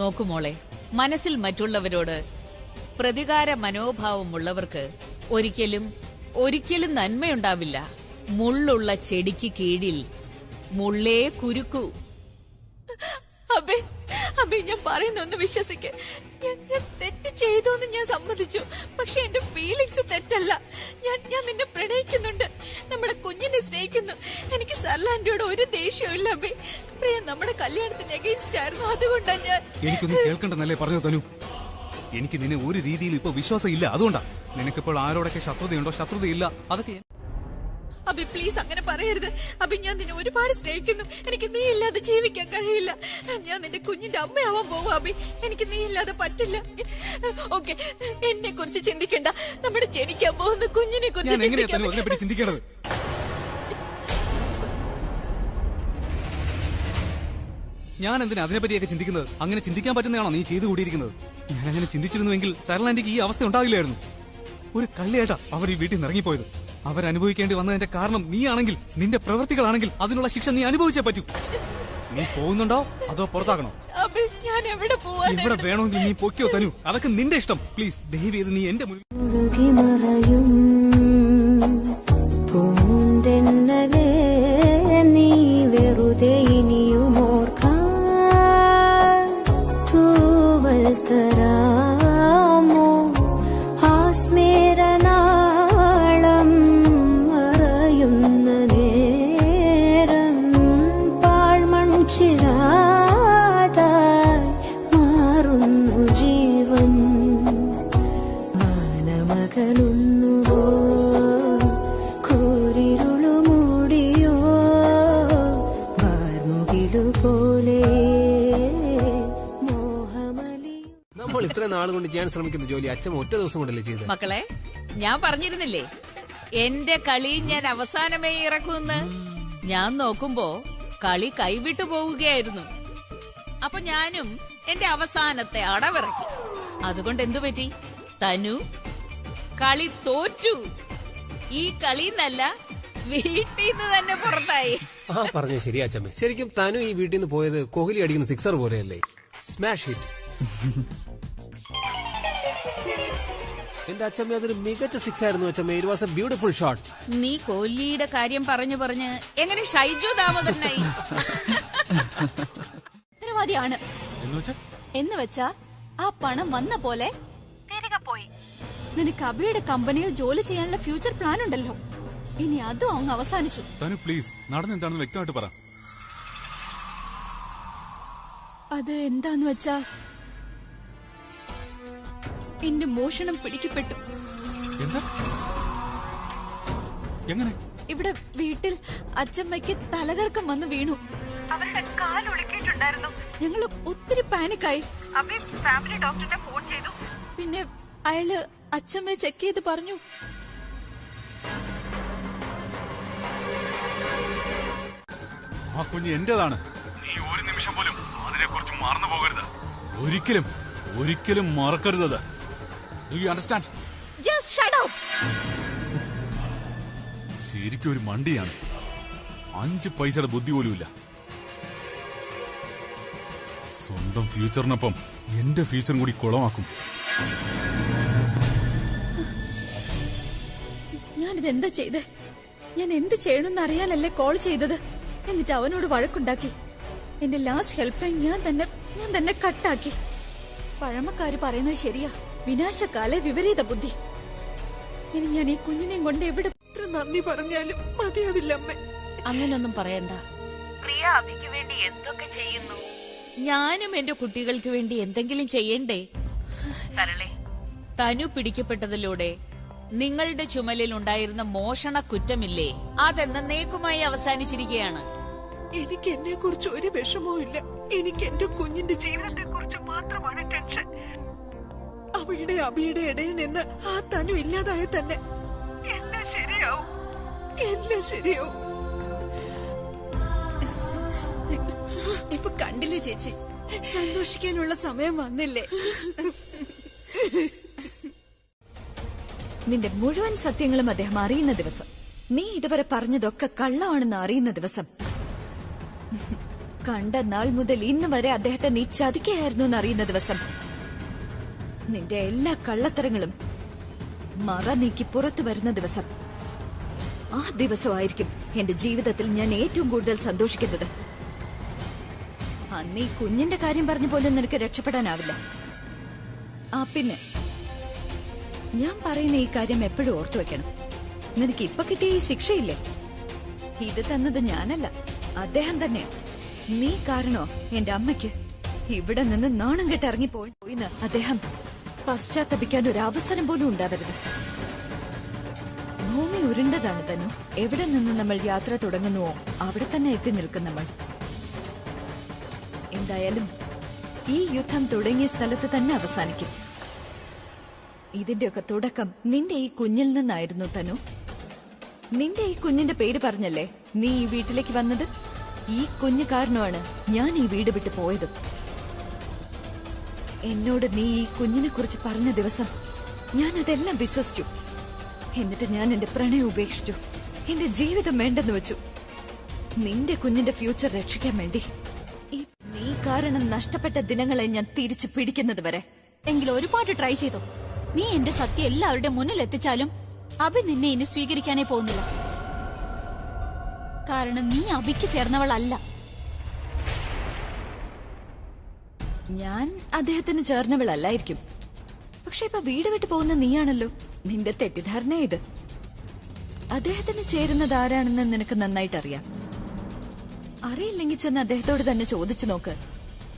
നോക്കുമോളെ, മനസ്സിൽ മറ്റുള്ളവരോട് പ്രതികാര മനോഭാവമുള്ളവർക്ക് ഒരിക്കലും നന്മയുണ്ടാവില്ല. മുള്ളുള്ള ചെടിക്ക് കീഴിൽ മുള്ളേ കുരുക്കൂ. അബി ഞാൻ പറയുന്നൊന്ന് വിശ്വസിക്ക്. ഞാൻ തെറ്റ് ചെയ്തു എന്ന് ഞാൻ സമ്മതിച്ചു. പക്ഷെ എന്റെ ഫീലിങ്സ് തെറ്റല്ല. ഞാൻ നിന്നെ പ്രണയിക്കുന്നുണ്ട്, നമ്മുടെ കുഞ്ഞിനെ സ്നേഹിക്കുന്നു. എനിക്ക് സർലാൻഡിയോട് ഒരു ദേഷ്യവും ഇല്ല അബി. പ്രിയ നമ്മുടെ കല്യാണത്തിന് അഗെയിൻസ്റ്റ് ആയിരുന്നു, അതുകൊണ്ടാണ് ഞാൻ. എനിക്കൊന്നും കേൾക്കണ്ടെന്നല്ലേ പറഞ്ഞു തനു. എനിക്ക് നിന്നെ ഒരു രീതിയിൽ ഇപ്പൊ വിശ്വാസം ഇല്ല, അതുകൊണ്ടാ. നിനക്കിപ്പോൾ ആരോടൊക്കെ ശത്രുതയുണ്ടോ ശത്രുതയില്ല അതൊക്കെ. അബി പ്ലീസ് അങ്ങനെ പറയരുത്. അബി ഞാൻ നിന്നെ ഒരുപാട് സ്നേഹിക്കുന്നു. എനിക്ക് നീ ഇല്ലാതെ ജീവിക്കാൻ കഴിയില്ല. ഞാൻ നിന്റെ കുഞ്ഞിന്റെ അമ്മയാവാൻ പോവാ അബി. എനിക്ക് നീ ഇല്ലാതെ പറ്റില്ല. ഓക്കെ, എന്നെ കുറിച്ച് ചിന്തിക്കണ്ട, നമ്മുടെ ജനിക്കാൻ പോകുന്ന കുഞ്ഞിനെ കുറിച്ച് ചിന്തിക്കേണ്ടത്. ഞാൻ എന്തിനാ അതിനെപ്പറ്റിയൊക്കെ ചിന്തിക്കുന്നത്? അങ്ങനെ ചിന്തിക്കാൻ പറ്റുന്നതാണോ നീ ചെയ്തു കൂടിയിരിക്കുന്നത്? ഞാൻ അങ്ങനെ ചിന്തിച്ചിരുന്നുവെങ്കിൽ സർലാൻഡിക്ക് ഈ അവസ്ഥ ഉണ്ടാകില്ലായിരുന്നു. ഒരു കള്ളിയേട്ടാ അവർ ഈ വീട്ടിൽ നിന്ന് ഇറങ്ങിപ്പോയത്. അവരനുഭവിക്കേണ്ടി വന്നതിന്റെ കാരണം നീയാണെങ്കിൽ, നിന്റെ പ്രവൃത്തികളാണെങ്കിൽ അതിനുള്ള ശിക്ഷ നീ അനുഭവിച്ചേ പറ്റൂ. നീ പോകുന്നുണ്ടോ അതോ പുറത്താക്കണോ? ഞാൻ എവിടെ പോവാൻ? ഇവിടെ വേണമെങ്കിൽ നീ പൊക്കിയോ തനു, അതൊക്കെ നിന്റെ ഇഷ്ടം. പ്ലീസ് ദയവ് ചെയ്ത് നീ എന്റെ മുന്നിൽ നീ വെറുതെ ഇനിയും ഓർക്കാൻ തൂവൽ തരാമോ? ആസ്മേരനാളം മറയുന്ന നേരം പാഴ്മൺചിരാതായി മാറുന്നു ജീവൻ. വാനമകലുന്നുവോ കൂരിരുളു മൂടിയോ വാർമുകിലുപോലെ മോഹമലി. നമ്മൾ ഇത്ര നാൾ കൊണ്ട് ചെയ്യാൻ ശ്രമിക്കുന്ന ജോലി അച്ഛൻ ഒറ്റ ദിവസം കൊണ്ടല്ലേ ചെയ്തത്? മക്കളെ, ഞാൻ പറഞ്ഞിരുന്നില്ലേ എന്റെ കളി ഞാൻ അവസാനമേ ഇറക്കുമെന്ന്. ഞാൻ നോക്കുമ്പോ കളി കൈവിട്ടു പോവുകയായിരുന്നു. അപ്പൊ ഞാനും എന്റെ അവസാനത്തെ അടവിറക്കി. അതുകൊണ്ട് എന്തു പറ്റി? തനു കളി തോറ്റു. ഈ കളിന്നല്ല, വീട്ടിൽ നിന്ന് തന്നെ പുറത്തായി. ആ പറഞ്ഞ ശരിയാ അച്ഛമ്മേ. ശരിക്കും തനു ഈ വീട്ടിൽ നിന്ന് പോയത് കോഹ്ലി അടിക്കുന്ന സിക്സർ പോലെയല്ലേ? Smash hit. എന്റെ അച്ഛമ്മ അതൊരു മികച്ച സിക്സ് ആയിരുന്നു അച്ഛമ്മ. It was A beautiful shot. നീ കോഹ്ലിയുടെ കാര്യം പറഞ്ഞു പറഞ്ഞ് എങ്ങനെ ഷൈജു ദാമോദരനായി? ഉത്തരവാദിയാണ് എന്ന് വെച്ചാ ആ പണം വന്ന പോലെ തിരികെ പോയി. നിനക്ക് അബിയുടെ കമ്പനിയിൽ ജോലി ചെയ്യാനുള്ള ഫ്യൂച്ചർ പ്ലാൻ ഉണ്ടല്ലോ, ഇനി അതും അങ്ങ് അവസാനിച്ചു. തനു പ്ലീസ് നടന്നെന്താണെന്ന് വ്യക്തമായിട്ട് പറ. അത് എന്താന്ന് വെച്ചാ എന്റെ മോഷണം പിടിക്കപ്പെട്ടു. എന്താ? എങ്ങനെ? ഇവിടെ വീട്ടിൽ അച്ഛമ്മയ്ക്ക് തലകറക്കം വന്ന് വീണു. അവരുടെ കാലൊളിക്കിട്ടുണ്ടായിരുന്നു. ഞങ്ങൾ ഒത്തിരി പാനിക്കായി. ഫാമിലി ഡോക്ടറിനെ ഫോൺ ചെയ്തു. പിന്നെ അയാള് അച്ഛമ്മയെ ചെക്ക് ചെയ്ത് പറഞ്ഞു ആ കുഞ്ഞ് എന്റേതാണ്. നീ ഒരു നിമിഷം പോലും അതിനെ കുറിച്ച് മറന്നു പോകരുത്. ഒരിക്കലും ഒരിക്കലും മറക്കരുത്. Do you understand? Just shut up. ശരിക്കും ഒരു മണ്ടിയാണ്. 5 പൈസയുടെ ബുദ്ധി പോലുമില്ല. സ്വന്തം ഫ്യൂച്ചറിനൊപ്പം എന്റെ ഫ്യൂച്ചറും കൂടി കുളമാക്കും. ഞാനിതെന്താ ചെയ്ത്? ഞാൻ എന്ത് ചെയ്യണമെന്ന് അറിയാനല്ലേ കോൾ ചെയ്തത്. എന്നിട്ട് അവനോട് വഴക്കുണ്ടാക്കി. എന്റെ ലാസ്റ്റ് ഹെൽപ്പ് ലൈൻ ഞാൻ തന്നെ കട്ടാക്കി. പഴമക്കാര് പറയുന്നത് ശരിയാ, വിനാശകാല വിപരീത ബുദ്ധി. ഇനി ഞാൻ ഈ കുഞ്ഞിനെയും കൊണ്ട് എവിടെ നന്ദി പറഞ്ഞാലും മതിയാവില്ല അമ്മ. അങ്ങനൊന്നും പറയണ്ട. പ്രിയ അഭിക്ക് വേണ്ടി എന്തൊക്കെ ചെയ്യുന്നു. ഞാനും എന്റെ കുട്ടികൾക്ക് വേണ്ടി എന്തെങ്കിലും ചെയ്യണ്ടേ? തനു പിടിക്കപ്പെട്ടതിലൂടെ നിങ്ങളുടെ ചുമലിൽ ഉണ്ടായിരുന്ന മോഷണ കുറ്റമില്ലേ, അതെന്നേക്കുമായി അവസാനിച്ചിരിക്കുകയാണ്. എനിക്ക് എന്നെ കുറിച്ച് ഒരു വിഷമവും ഇല്ല. എനിക്ക് എന്റെ കുഞ്ഞിന്റെ ജീവിതത്തെ കുറിച്ച് മാത്രമാണ് ടെൻഷൻ. അവളുടെ അബിയുടെ ഇടയിൽ നിന്ന് ആ തനു ഇല്ലാതായ തന്നെ എല്ലാം ശരിയാവും. ഇപ്പൊ കണ്ടില്ലേ ചേച്ചി, സന്തോഷിക്കാനുള്ള സമയം വന്നില്ലേ? നിന്റെ മുഴുവൻ സത്യങ്ങളും അദ്ദേഹം അറിയുന്ന ദിവസം, നീ ഇതുവരെ പറഞ്ഞതൊക്കെ കള്ളമാണെന്ന് അറിയുന്ന ദിവസം, കണ്ട നാൾ മുതൽ ഇന്ന് വരെ അദ്ദേഹത്തെ നീ ചതിക്കുകയായിരുന്നു എന്നറിയുന്ന ദിവസം, നിന്റെ എല്ലാ കള്ളത്തരങ്ങളും മറ നീക്കി പുറത്തു വരുന്ന ദിവസം, ആ ദിവസമായിരിക്കും എന്റെ ജീവിതത്തിൽ ഞാൻ ഏറ്റവും കൂടുതൽ സന്തോഷിക്കുന്നത്. അന്ന് ഈ കുഞ്ഞിന്റെ കാര്യം പറഞ്ഞ പോലും നിനക്ക് രക്ഷപ്പെടാനാവില്ല. ആ പിന്നെ ഞാൻ പറയുന്ന ഈ കാര്യം എപ്പോഴും ഓർത്തു വെക്കണം. നിനക്ക് ഇപ്പൊ കിട്ടിയ ഈ ശിക്ഷയില്ലേ, ഇത് തന്നത് ഞാനല്ല, അദ്ദേഹം തന്നെ. നീ കാരണോ എന്റെ അമ്മയ്ക്ക് ഇവിടെ നിന്ന് നാണം കെട്ട് ഇറങ്ങിപ്പോയിന്ന് അദ്ദേഹം പശ്ചാത്തപിക്കാൻ ഒരു അവസരം പോലും ഉണ്ടാവരുത്. ഭൂമി ഉരുണ്ടതാണ് തന്നു. എവിടെ നിന്ന് നമ്മൾ യാത്ര തുടങ്ങുന്നുവോ അവിടെ തന്നെ എത്തി നിൽക്കും നമ്മൾ. എന്തായാലും ഈ യുദ്ധം തുടങ്ങിയ സ്ഥലത്ത് തന്നെ അവസാനിക്കും. ഇതിന്റെയൊക്കെ തുടക്കം നിന്റെ ഈ കുഞ്ഞിൽ നിന്നായിരുന്നു തനു. നിന്റെ ഈ കുഞ്ഞിന്റെ പേര് പറഞ്ഞല്ലേ നീ ഈ വീട്ടിലേക്ക് വന്നത്. ഈ കുഞ്ഞു കാരണമാണ് ഞാൻ ഈ വീട് വിട്ടു പോയതും. എന്നോട് നീ ഈ കുഞ്ഞിനെ കുറിച്ച് പറഞ്ഞ ദിവസം ഞാൻ അതെല്ലാം വിശ്വസിച്ചു. എന്നിട്ട് ഞാൻ എന്റെ പ്രണയം ഉപേക്ഷിച്ചു. എന്റെ ജീവിതം വേണ്ടെന്ന് വെച്ചു. നിന്റെ കുഞ്ഞിന്റെ ഫ്യൂച്ചർ രക്ഷിക്കാൻ വേണ്ടി നീ കാരണം നഷ്ടപ്പെട്ട ദിനങ്ങളെ ഞാൻ തിരിച്ചു പിടിക്കുന്നത് വരെ. എങ്കിലും ഒരുപാട് ട്രൈ ചെയ്തു. നീ എന്റെ സത്യം എല്ലാവരുടെ മുന്നിൽ എത്തിച്ചാലും അഭി നിന്നെ ഇനി സ്വീകരിക്കാനേ പോകുന്നില്ല. കാരണം നീ അഭിക്ക് ചേർന്നവളല്ല. ഞാൻ അദ്ദേഹത്തിന് ചേർന്നവളല്ലായിരിക്കും. പക്ഷെ ഇപ്പൊ വീട് വിട്ടു പോകുന്ന നീയാണല്ലോ. നിന്റെ തെറ്റിദ്ധാരണ ഇത്. അദ്ദേഹത്തിന് ചേരുന്നത് ആരാണെന്ന് നിനക്ക് നന്നായിട്ടറിയാം. അറിയില്ലെങ്കിൽ ചെന്ന് അദ്ദേഹത്തോട് തന്നെ ചോദിച്ചു നോക്ക്.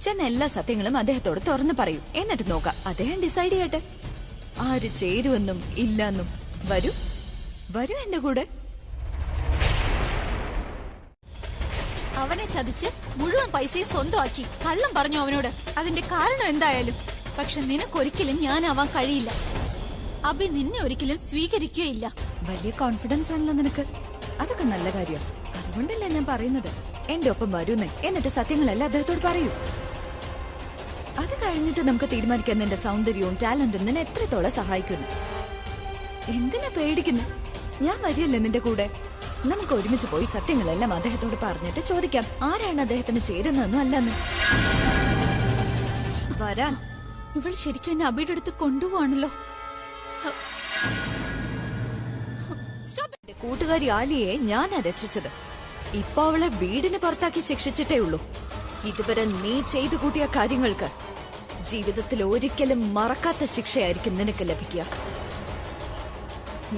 ചെന്ന് എല്ലാ സത്യങ്ങളും അദ്ദേഹത്തോട് തുറന്നു പറയൂ. എന്നിട്ട് നോക്കാം, അദ്ദേഹം ഡിസൈഡ് ചെയ്യട്ടെ ആര് ചേരുവെന്നും ഇല്ലെന്നും. വരൂ വരൂ എന്റെ കൂടെ. അവനെ ചതിച്ച് മുഴുവൻ പൈസയും സ്വന്തമാക്കി കള്ളം പറഞ്ഞു അവനോട്. അതിന്റെ കാരണം എന്തായാലും. പക്ഷെ നിനക്കൊരിക്കലും ഞാനാവാൻ കഴിയില്ല. അഭി നിന്നെ ഒരിക്കലും സ്വീകരിക്കുകയില്ല. വലിയ കോൺഫിഡൻസ് ആണല്ലോ നിനക്ക്. അതൊക്കെ നല്ല കാര്യം. അതുകൊണ്ടല്ലേ ഞാൻ പറയുന്നത് എന്റെ ഒപ്പം വരൂന്നേ. എന്നിട്ട് സത്യങ്ങളെല്ലാം അദ്ദേഹത്തോട് പറയൂ. അത് കഴിഞ്ഞിട്ട് നമുക്ക് തീരുമാനിക്കാൻ നിന്റെ സൗന്ദര്യവും ടാലന്റും നിന്നെ എത്രത്തോളം സഹായിക്കുന്നു. എന്തിനാ പേടിക്കുന്നു? ഞാൻ വരികയല്ലേ നിന്റെ കൂടെ. നമുക്ക് ഒരുമിച്ച് പോയി സത്യങ്ങളെല്ലാം അദ്ദേഹത്തോട് പറഞ്ഞിട്ട് ചോദിക്കാം ആരാണ് അദ്ദേഹത്തിന് ചേരുന്നതെന്നും അല്ലെന്ന്. വരാൻ. ഇവൾ ശരിക്കും എന്നെ അഭിയുടെ അടുത്ത് കൊണ്ടുപോവാണല്ലോ. കൂട്ടുകാരി ആലിയെ ഞാനാ രക്ഷിച്ചത്. ഇപ്പൊ അവളെ വീടിന് പുറത്താക്കി ശിക്ഷിച്ചിട്ടേ ഉള്ളൂ. ഇതുവരെ നീ ചെയ്തു കൂട്ടിയ കാര്യങ്ങൾക്ക് ജീവിതത്തിൽ ഒരിക്കലും മറക്കാത്ത ശിക്ഷയായിരിക്കും നിനക്ക് ലഭിക്കുക.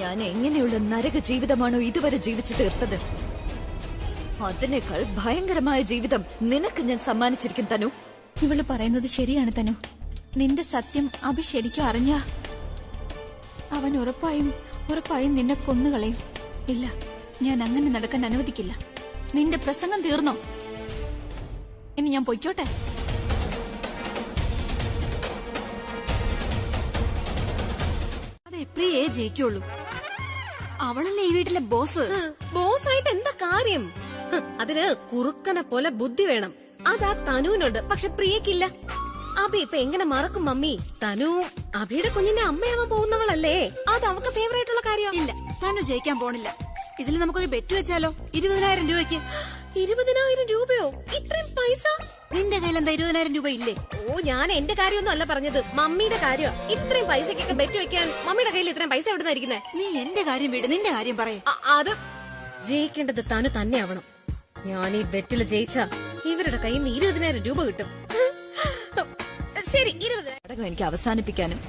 ഞാൻ എങ്ങനെയുള്ള നരക ജീവിതമാണോ ഇതുവരെ ജീവിച്ചു തീർത്തത്, അതിനേക്കാൾ ഭയങ്കരമായ ജീവിതം നിനക്ക് ഞാൻ സമ്മാനിച്ചിരിക്കും തനു. ഇവള് പറയുന്നത് ശരിയാണ് തനു. നിന്റെ സത്യം അഭി ശരിക്കും അറിഞ്ഞ അവൻ ഉറപ്പായും നിന്നെ കൊന്നുകളയും. ഇല്ല, ഞാൻ അങ്ങനെ നടക്കാൻ അനുവദിക്കില്ല. നിന്റെ പ്രസംഗം തീർന്നോ? ഇനി ഞാൻ പൊയ്ക്കോട്ടെ? അതെ, പ്രിയേ ജയിക്കുള്ളൂ. അവളല്ലേ ഈ വീട്ടിലെ ബോസ്. ബോസായിട്ട് എന്താ കാര്യം? അതിന് കുറുക്കനെ പോലെ ബുദ്ധി വേണം. അതാ തനുവിനുണ്ട്, പക്ഷെ പ്രിയക്കില്ല. അഭി ഇപ്പൊ എങ്ങനെ മറക്കും മമ്മി? തനു അഭിയുടെ കുഞ്ഞിന്റെ അമ്മയാവാൻ പോകുന്നവളല്ലേ. അത് അവക്ക് ഫേവറേറ്റ് ഉള്ള കാര്യം. ഇല്ല, തനു ജയിക്കാൻ പോണില്ല. ഇതിൽ നമുക്കൊരു ബെറ്റ് വെച്ചാലോ? 20,000 രൂപയ്ക്ക്. 20,000 രൂപയോ? ഇത്രയും പൈസ? നിന്റെ കയ്യിൽ എന്താ 20,000 രൂപ ഇല്ലേ? ഓ, ഞാൻ എന്റെ കാര്യമൊന്നും അല്ല പറഞ്ഞത്, മമ്മിയുടെ കാര്യം. ഇത്രയും പൈസക്കൊക്കെ ബെറ്റ് വെക്കാൻ മമ്മിയുടെ കയ്യിൽ ഇത്രയും പൈസ എവിടെ നിന്നായിരിക്കുന്നേ? നീ എന്റെ കാര്യം വിട്, നിന്റെ കാര്യം പറയേ. അത് ജയിക്കേണ്ടത് തനു തന്നെ ആവണം. ഞാൻ ഈ ബെറ്റിൽ ജയിച്ച ഇവരുടെ കയ്യിൽ നിന്ന് 20,000 രൂപ കിട്ടും. ശരി, 20,000. എനിക്ക് അവസാനിപ്പിക്കാനും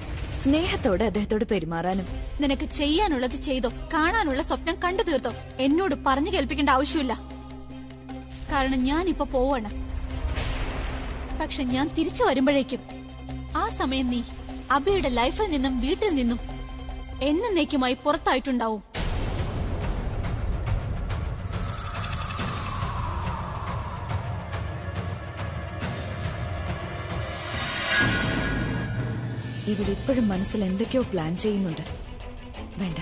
സ്നേഹത്തോടെ അദ്ദേഹത്തോട് പെരുമാറാനും. നിനക്ക് ചെയ്യാനുള്ളത് ചെയ്തോ, കാണാനുള്ള സ്വപ്നം കണ്ടു തീർത്തോ. എന്നോട് പറഞ്ഞു കേൾപ്പിക്കേണ്ട ആവശ്യമില്ല. കാരണം ഞാൻ ഇപ്പൊ പോവാണ്. പക്ഷെ ഞാൻ തിരിച്ചു വരുമ്പോഴേക്കും ആ സമയം നീ അഭിയുടെ ലൈഫിൽ നിന്നും വീട്ടിൽ നിന്നും എന്നേക്കുമായി പുറത്തായിട്ടുണ്ടാവും. ഇവളിപ്പോഴും മനസ്സിൽ എന്തൊക്കെയോ പ്ലാൻ ചെയ്യുന്നുണ്ട്. വേണ്ട,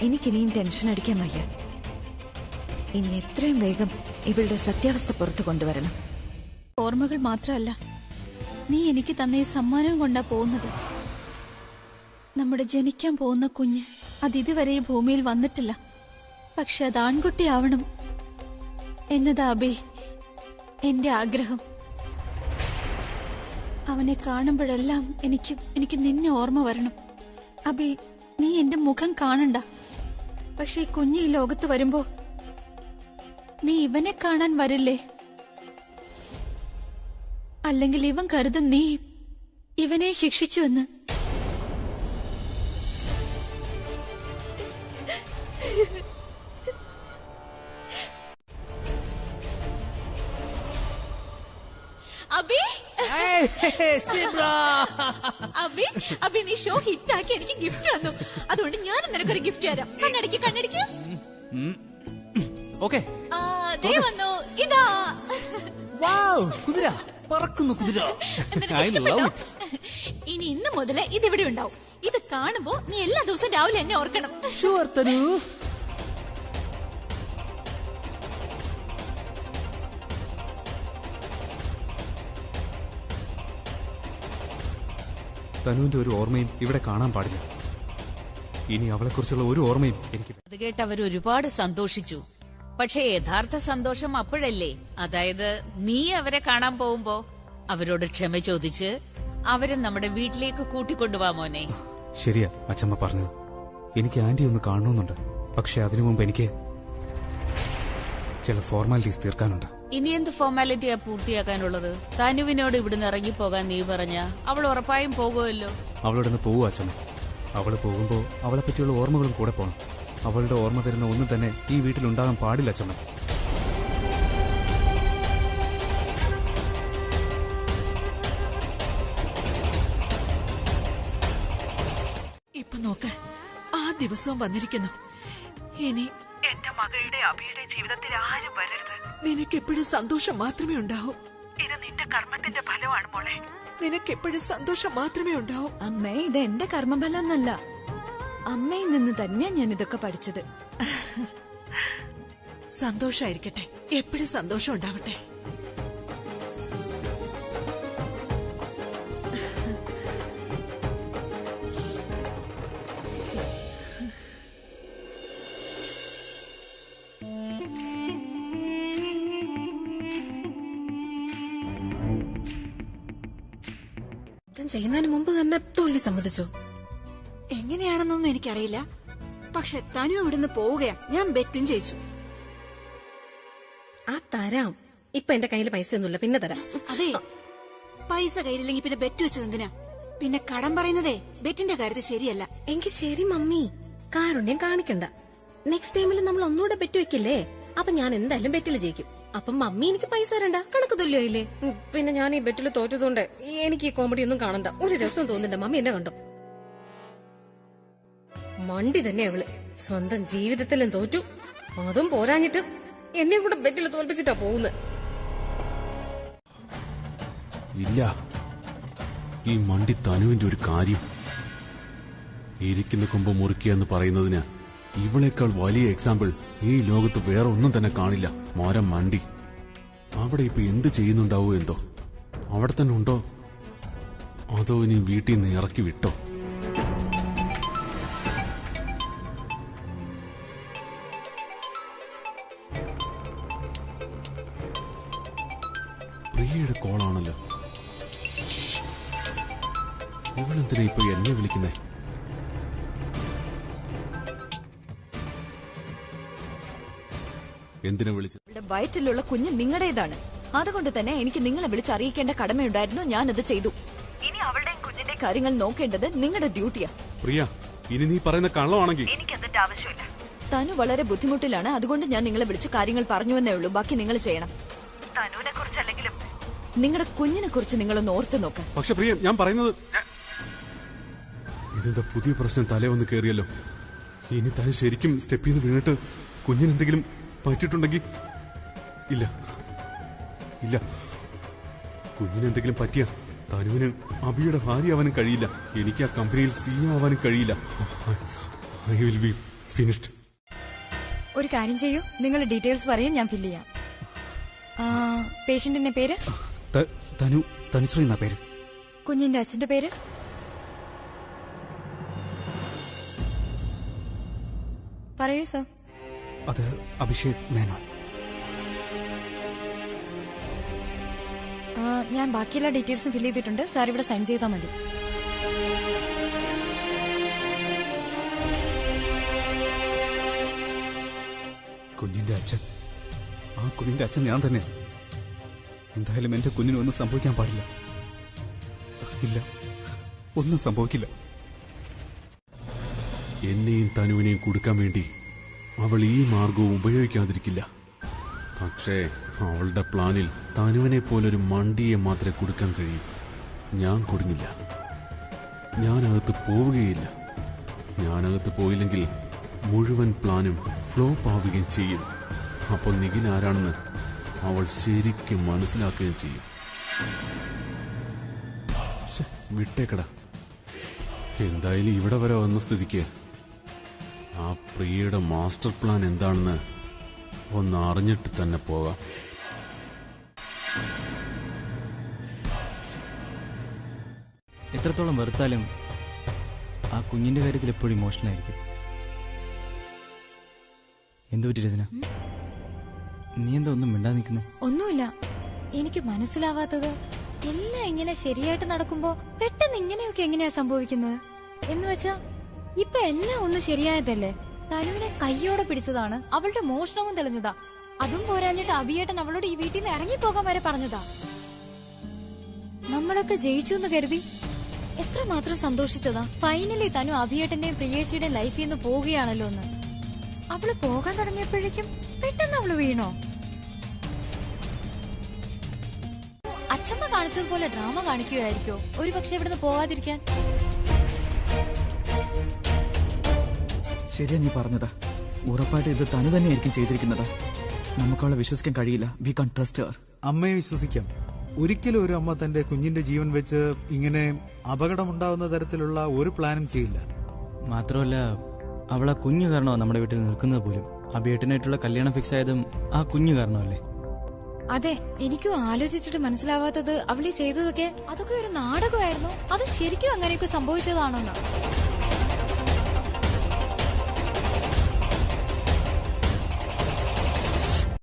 എനിക്കിനിയും ടെൻഷൻ അടിക്കാൻ വയ്യ. ഇനി എത്രയും വേഗം ഇവളുടെ സത്യാവസ്ഥ പുറത്തു കൊണ്ടുവരണം. ഓർമ്മകൾ മാത്രമല്ല, നീ എനിക്ക് തന്ന ഈ സമ്മാനവും കൊണ്ടാ പോകുന്നത്. നമ്മുടെ ജനിക്കാൻ പോകുന്ന കുഞ്ഞ് അതിതുവരെ ഈ ഭൂമിയിൽ വന്നിട്ടില്ല. പക്ഷെ അത് ആൺകുട്ടിയാവണം എന്നതാ അബി എന്റെ ആഗ്രഹം. അവനെ കാണുമ്പോഴെല്ലാം എനിക്ക് നിന്നെ ഓർമ്മ വരണം. അബി, നീ എന്റെ മുഖം കാണണ്ട. പക്ഷെ ഈ കുഞ്ഞ് ഈ ലോകത്ത് വരുമ്പോ നീ ഇവനെ കാണാൻ വരില്ലേ? അല്ലെങ്കിൽ ഇവൻ കരുതും നീ ഇവനെ ശിക്ഷിച്ചുവെന്ന്. അബി നീ ഷോ ഹിറ്റാക്കി എനിക്ക് ഗിഫ്റ്റ് തന്നു. അതുകൊണ്ട് ഞാൻ നിനക്കൊരു ഗിഫ്റ്റ് തരാം. കണ്ണടിക്ക്. ഓക്കെ വന്നു. ഇതാ കുതിര പറക്കുന്നു കുതിര. ഇനി ഇന്ന് മുതല് ഇതിവിടെ ഉണ്ടാവും. ഇത് കാണുമ്പോ നീ എല്ലാ ദിവസവും രാവിലെ എന്നെ ഓർക്കണം. ഷുവർ തനു. തനുവിന്റെ ഒരു ഓർമ്മയും ഇവിടെ കാണാൻ പാടില്ല. ഇനി അവളെക്കുറിച്ചുള്ള ഒരു ഓർമ്മയും എനിക്ക്. അത് കേട്ട് അവർ ഒരുപാട് സന്തോഷിച്ചു. പക്ഷെ യഥാർത്ഥ സന്തോഷം അപ്പോഴല്ലേ, അതായത് നീ അവരെ കാണാൻ പോകുമ്പോ അവരോട് ക്ഷമ ചോദിച്ച് അവരെ നമ്മുടെ വീട്ടിലേക്ക് കൂട്ടിക്കൊണ്ടുപോവാ മോനെ. ശരിയാ അച്ഛമ്മ പറഞ്ഞത്. എനിക്ക് ആന്റി ഒന്ന് കാണണമെന്നുണ്ട്. പക്ഷെ അതിനു മുമ്പ് എനിക്ക് ചില ഫോർമാലിറ്റീസ് തീർക്കാനുണ്ട്. ഇനി എന്ത് ഫോർമാലിറ്റിയാ പൂർത്തിയാക്കാനുള്ളത്? തനുവിനോട് ഇവിടുന്ന് ഇറങ്ങിപ്പോകാൻ നീ പറഞ്ഞ അവൾ ഉറപ്പായും പോകുമല്ലോ. അവളോടൊന്ന് പോവൂ അച്ഛമ്മ. അവള് പോകുമ്പോ അവളെ പറ്റിയുള്ള ഓർമ്മകളും കൂടെ പോണം. അവളുടെ ഓർമ്മ തരുന്ന ഒന്നും തന്നെ ഈ വീട്ടിലുണ്ടാകാൻ പാടില്ല അച്ഛമ്മ. ഇപ്പൊ നോക്ക്, ആ ദിവസവും വന്നിരിക്കുന്നു. ഇനി എന്റെ മകളുടെ അഭിയുടെ ജീവിതത്തിൽ ആരും വരരുത്. നിനക്ക് എപ്പോഴും സന്തോഷം മാത്രമേ ഉണ്ടാവൂ. ഇത് നിന്റെ കർമ്മത്തിന്റെ ഫലമാണ് മോളെ. നിനക്ക് എപ്പോഴും സന്തോഷം മാത്രമേ ഉണ്ടാവൂ. അമ്മേ, ഇത് എന്റെ കർമ്മഫലമൊന്നല്ല. അമ്മയിൽ നിന്ന് തന്നെയാ ഞാൻ ഇതൊക്കെ പഠിച്ചത്. സന്തോഷായിരിക്കട്ടെ, എപ്പോഴും സന്തോഷം ഉണ്ടാവട്ടെ. ചെയ്യുന്നതിന് മുമ്പ് തന്നെ തോൽവി സമ്മതിച്ചോ? എങ്ങനെയാണെന്നൊന്നും എനിക്കറിയില്ല. പക്ഷെ തനു ഇവിടുന്ന് പോവുകയാ. ഞാൻ ബെറ്റും ചെയ്യിച്ചു. ആ തരാം. ഇപ്പൊ എന്റെ കയ്യിൽ പൈസ ഒന്നുമില്ല, പിന്നെ തരാം. അതെ, പൈസ കയ്യിലില്ലെങ്കിൽ പിന്നെ ബെറ്റ് വെച്ചത് എന്തിനാ? പിന്നെ കടം പറയുന്നതേ ബെറ്റിന്റെ കാര്യത്തിൽ ശരിയല്ല. എങ്കിൽ ശരി മമ്മി, കാരുണ്യം കാണിക്കണ്ട. നെക്സ്റ്റ് ടൈമിൽ നമ്മൾ ഒന്നുകൂടെ ബെറ്റ് വെക്കില്ലേ? അപ്പൊ ഞാൻ എന്തായാലും ബെറ്റിൽ ജയിക്കും. അപ്പം മമ്മി എനിക്ക് പൈസ തരണ്ട, കണക്ക് തുല്യമായില്ലേ? പിന്നെ ഞാൻ ഈ ബെറ്റിൽ തോറ്റതുകൊണ്ട് എനിക്ക് ഈ കോമഡി ഒന്നും കാണണ്ട. ഒരു രസം തോന്നില്ല. മമ്മി എന്നെ കണ്ടോ? മണ്ടി തന്നെ അവള് സ്വന്തം ജീവിതത്തിലും തോറ്റു. അതും പോരാഞ്ഞിട്ട് എന്നെ കൂടെ ബെറ്റിൽ തോൽപ്പിച്ചിട്ടാ പോകുന്നത്. ഇല്ല, ഈ മണ്ടി തനുവിന്റെ ഒരു കാര്യം. ഇരിക്കുന്ന കൊമ്പ് മുറിക്കുക പറയുന്നതിന് ഇവളേക്കാൾ വലിയ എക്സാമ്പിൾ ഈ ലോകത്ത് വേറെ ഒന്നും തന്നെ കാണില്ല. മോരം മണ്ടി. അവിടെ ഇപ്പൊ എന്ത് ചെയ്യുന്നുണ്ടാവോ എന്തോ? അവിടെ തന്നെ ഉണ്ടോ അതോ ഇനി വീട്ടിൽ നിന്ന് ഇറക്കി വിട്ടോ? പ്രിയയുടെ കോളാണല്ലോ. ഇവളെന്തിനാ ഇപ്പൊ എന്നെ വിളിക്കുന്നേ? എന്തിനാ വിളിച്ചത്? വയറ്റിലുള്ള കുഞ്ഞ് നിങ്ങളുടേതാണ്. അതുകൊണ്ട് തന്നെ എനിക്ക് നിങ്ങളെ വിളിച്ച് അറിയിക്കേണ്ട കടമയുണ്ടായിരുന്നു. ഞാനത് ചെയ്തു. ഇനി അവളുടെയും കുഞ്ഞിന്റെ കാര്യങ്ങൾ നോക്കേണ്ടത് നിങ്ങളുടെ ഡ്യൂട്ടിയാ. പ്രിയ, ഇനി നീ പറയുന്ന കള്ളമാണെങ്കിൽ എനിക്കതിന്റെ ആവശ്യമില്ല. തനു വളരെ ബുദ്ധിമുട്ടിലാണ്. അതുകൊണ്ട് ഞാൻ നിങ്ങളെ വിളിച്ച് കാര്യങ്ങൾ പറഞ്ഞുവെന്നേ ഉള്ളൂ. ബാക്കി നിങ്ങൾ ചെയ്യണം. തനുവിനെ കുറിച്ചല്ലെങ്കിലും നിങ്ങളുടെ കുഞ്ഞിനെ കുറിച്ച് നിങ്ങളൊന്ന് ഓർത്തു നോക്ക്. പക്ഷെ പ്രിയ, ഞാൻ പറയുന്നത് ഇതെന്താ പുതിയ പ്രശ്നം തലേ വന്ന് കേറിയല്ലോ. ഇനി താൻ ശരിക്കും സ്റ്റെപ്പിൽ നിന്ന് വീണിട്ട് കുഞ്ഞിനെന്തെങ്കിലും പറ്റിയിട്ടുണ്ടെങ്കിൽ? ഇല്ല ഇല്ല, കുഞ്ഞിനെന്തെങ്കിലും പറ്റിയ തനുവിന് അബിയുടെ ഭാര്യ ആവാനും കഴിയില്ല. എനിക്ക് ആ കമ്പനിയിൽ CEO ആവാനും കഴിയില്ല. I will be finished. ഒരു കാര്യം ചെയ്യൂ, നിങ്ങൾ ഡീറ്റെയിൽസ് പറയൂ, ഞാൻ ഫില്ല് ചെയ്യാം. പേഷ്യന്റിന്റെ പേര്? തനുശ്രീ എന്നാ പേര്. കുഞ്ഞിന്റെ അച്ഛന്റെ പേര്? പറയൂ സർ. അത് അഭിഷേക് മേനോൻ. ഞാൻ ബാക്കിയെല്ലാ ഡീറ്റെയിൽസും ഫില്ല് ചെയ്തിട്ടുണ്ട്. സാർ ഇവിടെ സൈൻ ചെയ്താൽ മതി. കുഞ്ഞിന്റെ അച്ഛൻ, ആ കുഞ്ഞിന്റെ അച്ഛൻ ഞാൻ തന്നെ. എന്തായാലും എന്റെ കുഞ്ഞിനൊന്നും സംഭവിക്കാൻ പാടില്ല. ഇല്ല, ഒന്നും സംഭവിക്കില്ല. എന്നെയും തനുവിനെയും കൊടുക്കാൻ വേണ്ടി അവൾ ഈ മാർഗവും ഉപയോഗിക്കാതിരിക്കില്ല. പക്ഷേ അവളുടെ പ്ലാനിൽ തനുവിനെ പോലൊരു മണ്ടിയെ മാത്രമേ കൊടുക്കാൻ കഴിയൂ. ഞാൻ കൊടുങ്ങില്ല. ഞാനകത്ത് പോവുകയില്ല. ഞാനകത്ത് പോയില്ലെങ്കിൽ മുഴുവൻ പ്ലാനും ഫ്ലോപ്പ് ആവുകയും ചെയ്യും. അപ്പോൾ നിഖിൽ ആരാണെന്ന് അവൾ ശരിക്കും മനസ്സിലാക്കുകയും ചെയ്യും. വിട്ടേക്കട. എന്തായാലും ഇവിടെ വരെ വന്ന സ്ഥിതിക്ക് ആ പ്രിയയുടെ മാസ്റ്റർ പ്ലാൻ എന്താണെന്ന് ഒന്ന് അറിഞ്ഞിട്ട് തന്നെ പോകാം. എത്രത്തോളം വെറുത്താലും ആ കുഞ്ഞിന്റെ കാര്യത്തിൽ എപ്പോഴും ഇമോഷണലായിരിക്കും. എന്തുപറ്റി രചന? നീ എന്താ ഒന്നും മിണ്ടാ നിൽക്കുന്നേ? ഒന്നുമില്ല. എനിക്ക് മനസ്സിലാവാത്തത് എല്ലാം ഇങ്ങനെ ശരിയായിട്ട് നടക്കുമ്പോ പെട്ടെന്ന് ഇങ്ങനെയൊക്കെ എങ്ങനെയാ സംഭവിക്കുന്നത് എന്ന് വെച്ചാ ഇപ്പൊ എല്ലാം ഒന്ന് ശരിയായതല്ലേ. തനുവിനെ കയ്യോടെ പിടിച്ചതാണ്, അവളുടെ മോഷണവും തെളിഞ്ഞതാ. അതും പോരാഞ്ഞിട്ട് അഭിയേട്ടൻ അവളോട് ഈ വീട്ടിൽ നിന്ന് ഇറങ്ങിപ്പോകാൻ വരെ പറഞ്ഞതാ. നമ്മളൊക്കെ ജയിച്ചു എന്ന് കരുതി എത്രമാത്രം സന്തോഷിച്ചതാ. ഫൈനലി തനു അഭിയേട്ടന്റെയും പ്രിയേച്ചിയുടെയും ലൈഫിൽ നിന്ന് പോവുകയാണല്ലോ എന്ന്. അവള് പോകാൻ തുടങ്ങിയപ്പോഴേക്കും പെട്ടെന്ന് അവള് വീണോ? അച്ഛമ്മ കാണിച്ചതുപോലെ ഡ്രാമ കാണിക്കുകയായിരിക്കോ ഒരു പക്ഷെ ഇവിടുന്ന് പോകാതിരിക്കാൻ? ശരിയാ നീ പറഞ്ഞതാ. ഉറപ്പായിട്ട് ഇത് തനു തന്നെയായിരിക്കും ചെയ്തിരിക്കുന്നത്. നമുക്കവളെ വിശ്വസിക്കാൻ കഴിയില്ല. We can trust her. അമ്മയെ വിശ്വസിക്കാം. ഒരിക്കലും ഒരു അമ്മ തന്റെ കുഞ്ഞിന്റെ ജീവൻ വെച്ച് ഇങ്ങനെ അപകടമുണ്ടാവുന്ന തരത്തിലുള്ള ഒരു പ്ലാനും ചെയ്യില്ല. മാത്രമല്ല അവളെ കുഞ്ഞു കാരണമാണ് നമ്മുടെ വീട്ടിൽ നിൽക്കുന്നത് പോലും. അഭിയേട്ടനായിട്ടുള്ള കല്യാണം ഫിക്സ് ആയതും ആ കുഞ്ഞു കാരണമല്ലേ? അതെ, എനിക്കും ആലോചിച്ചിട്ട് മനസ്സിലാവാത്തത് അവളീ ചെയ്തതൊക്കെ അതൊക്കെ ഒരു നാടകമായിരുന്നു. അത് ശരിക്കും അങ്ങനെയൊക്കെ സംഭവിച്ചതാണെന്ന്.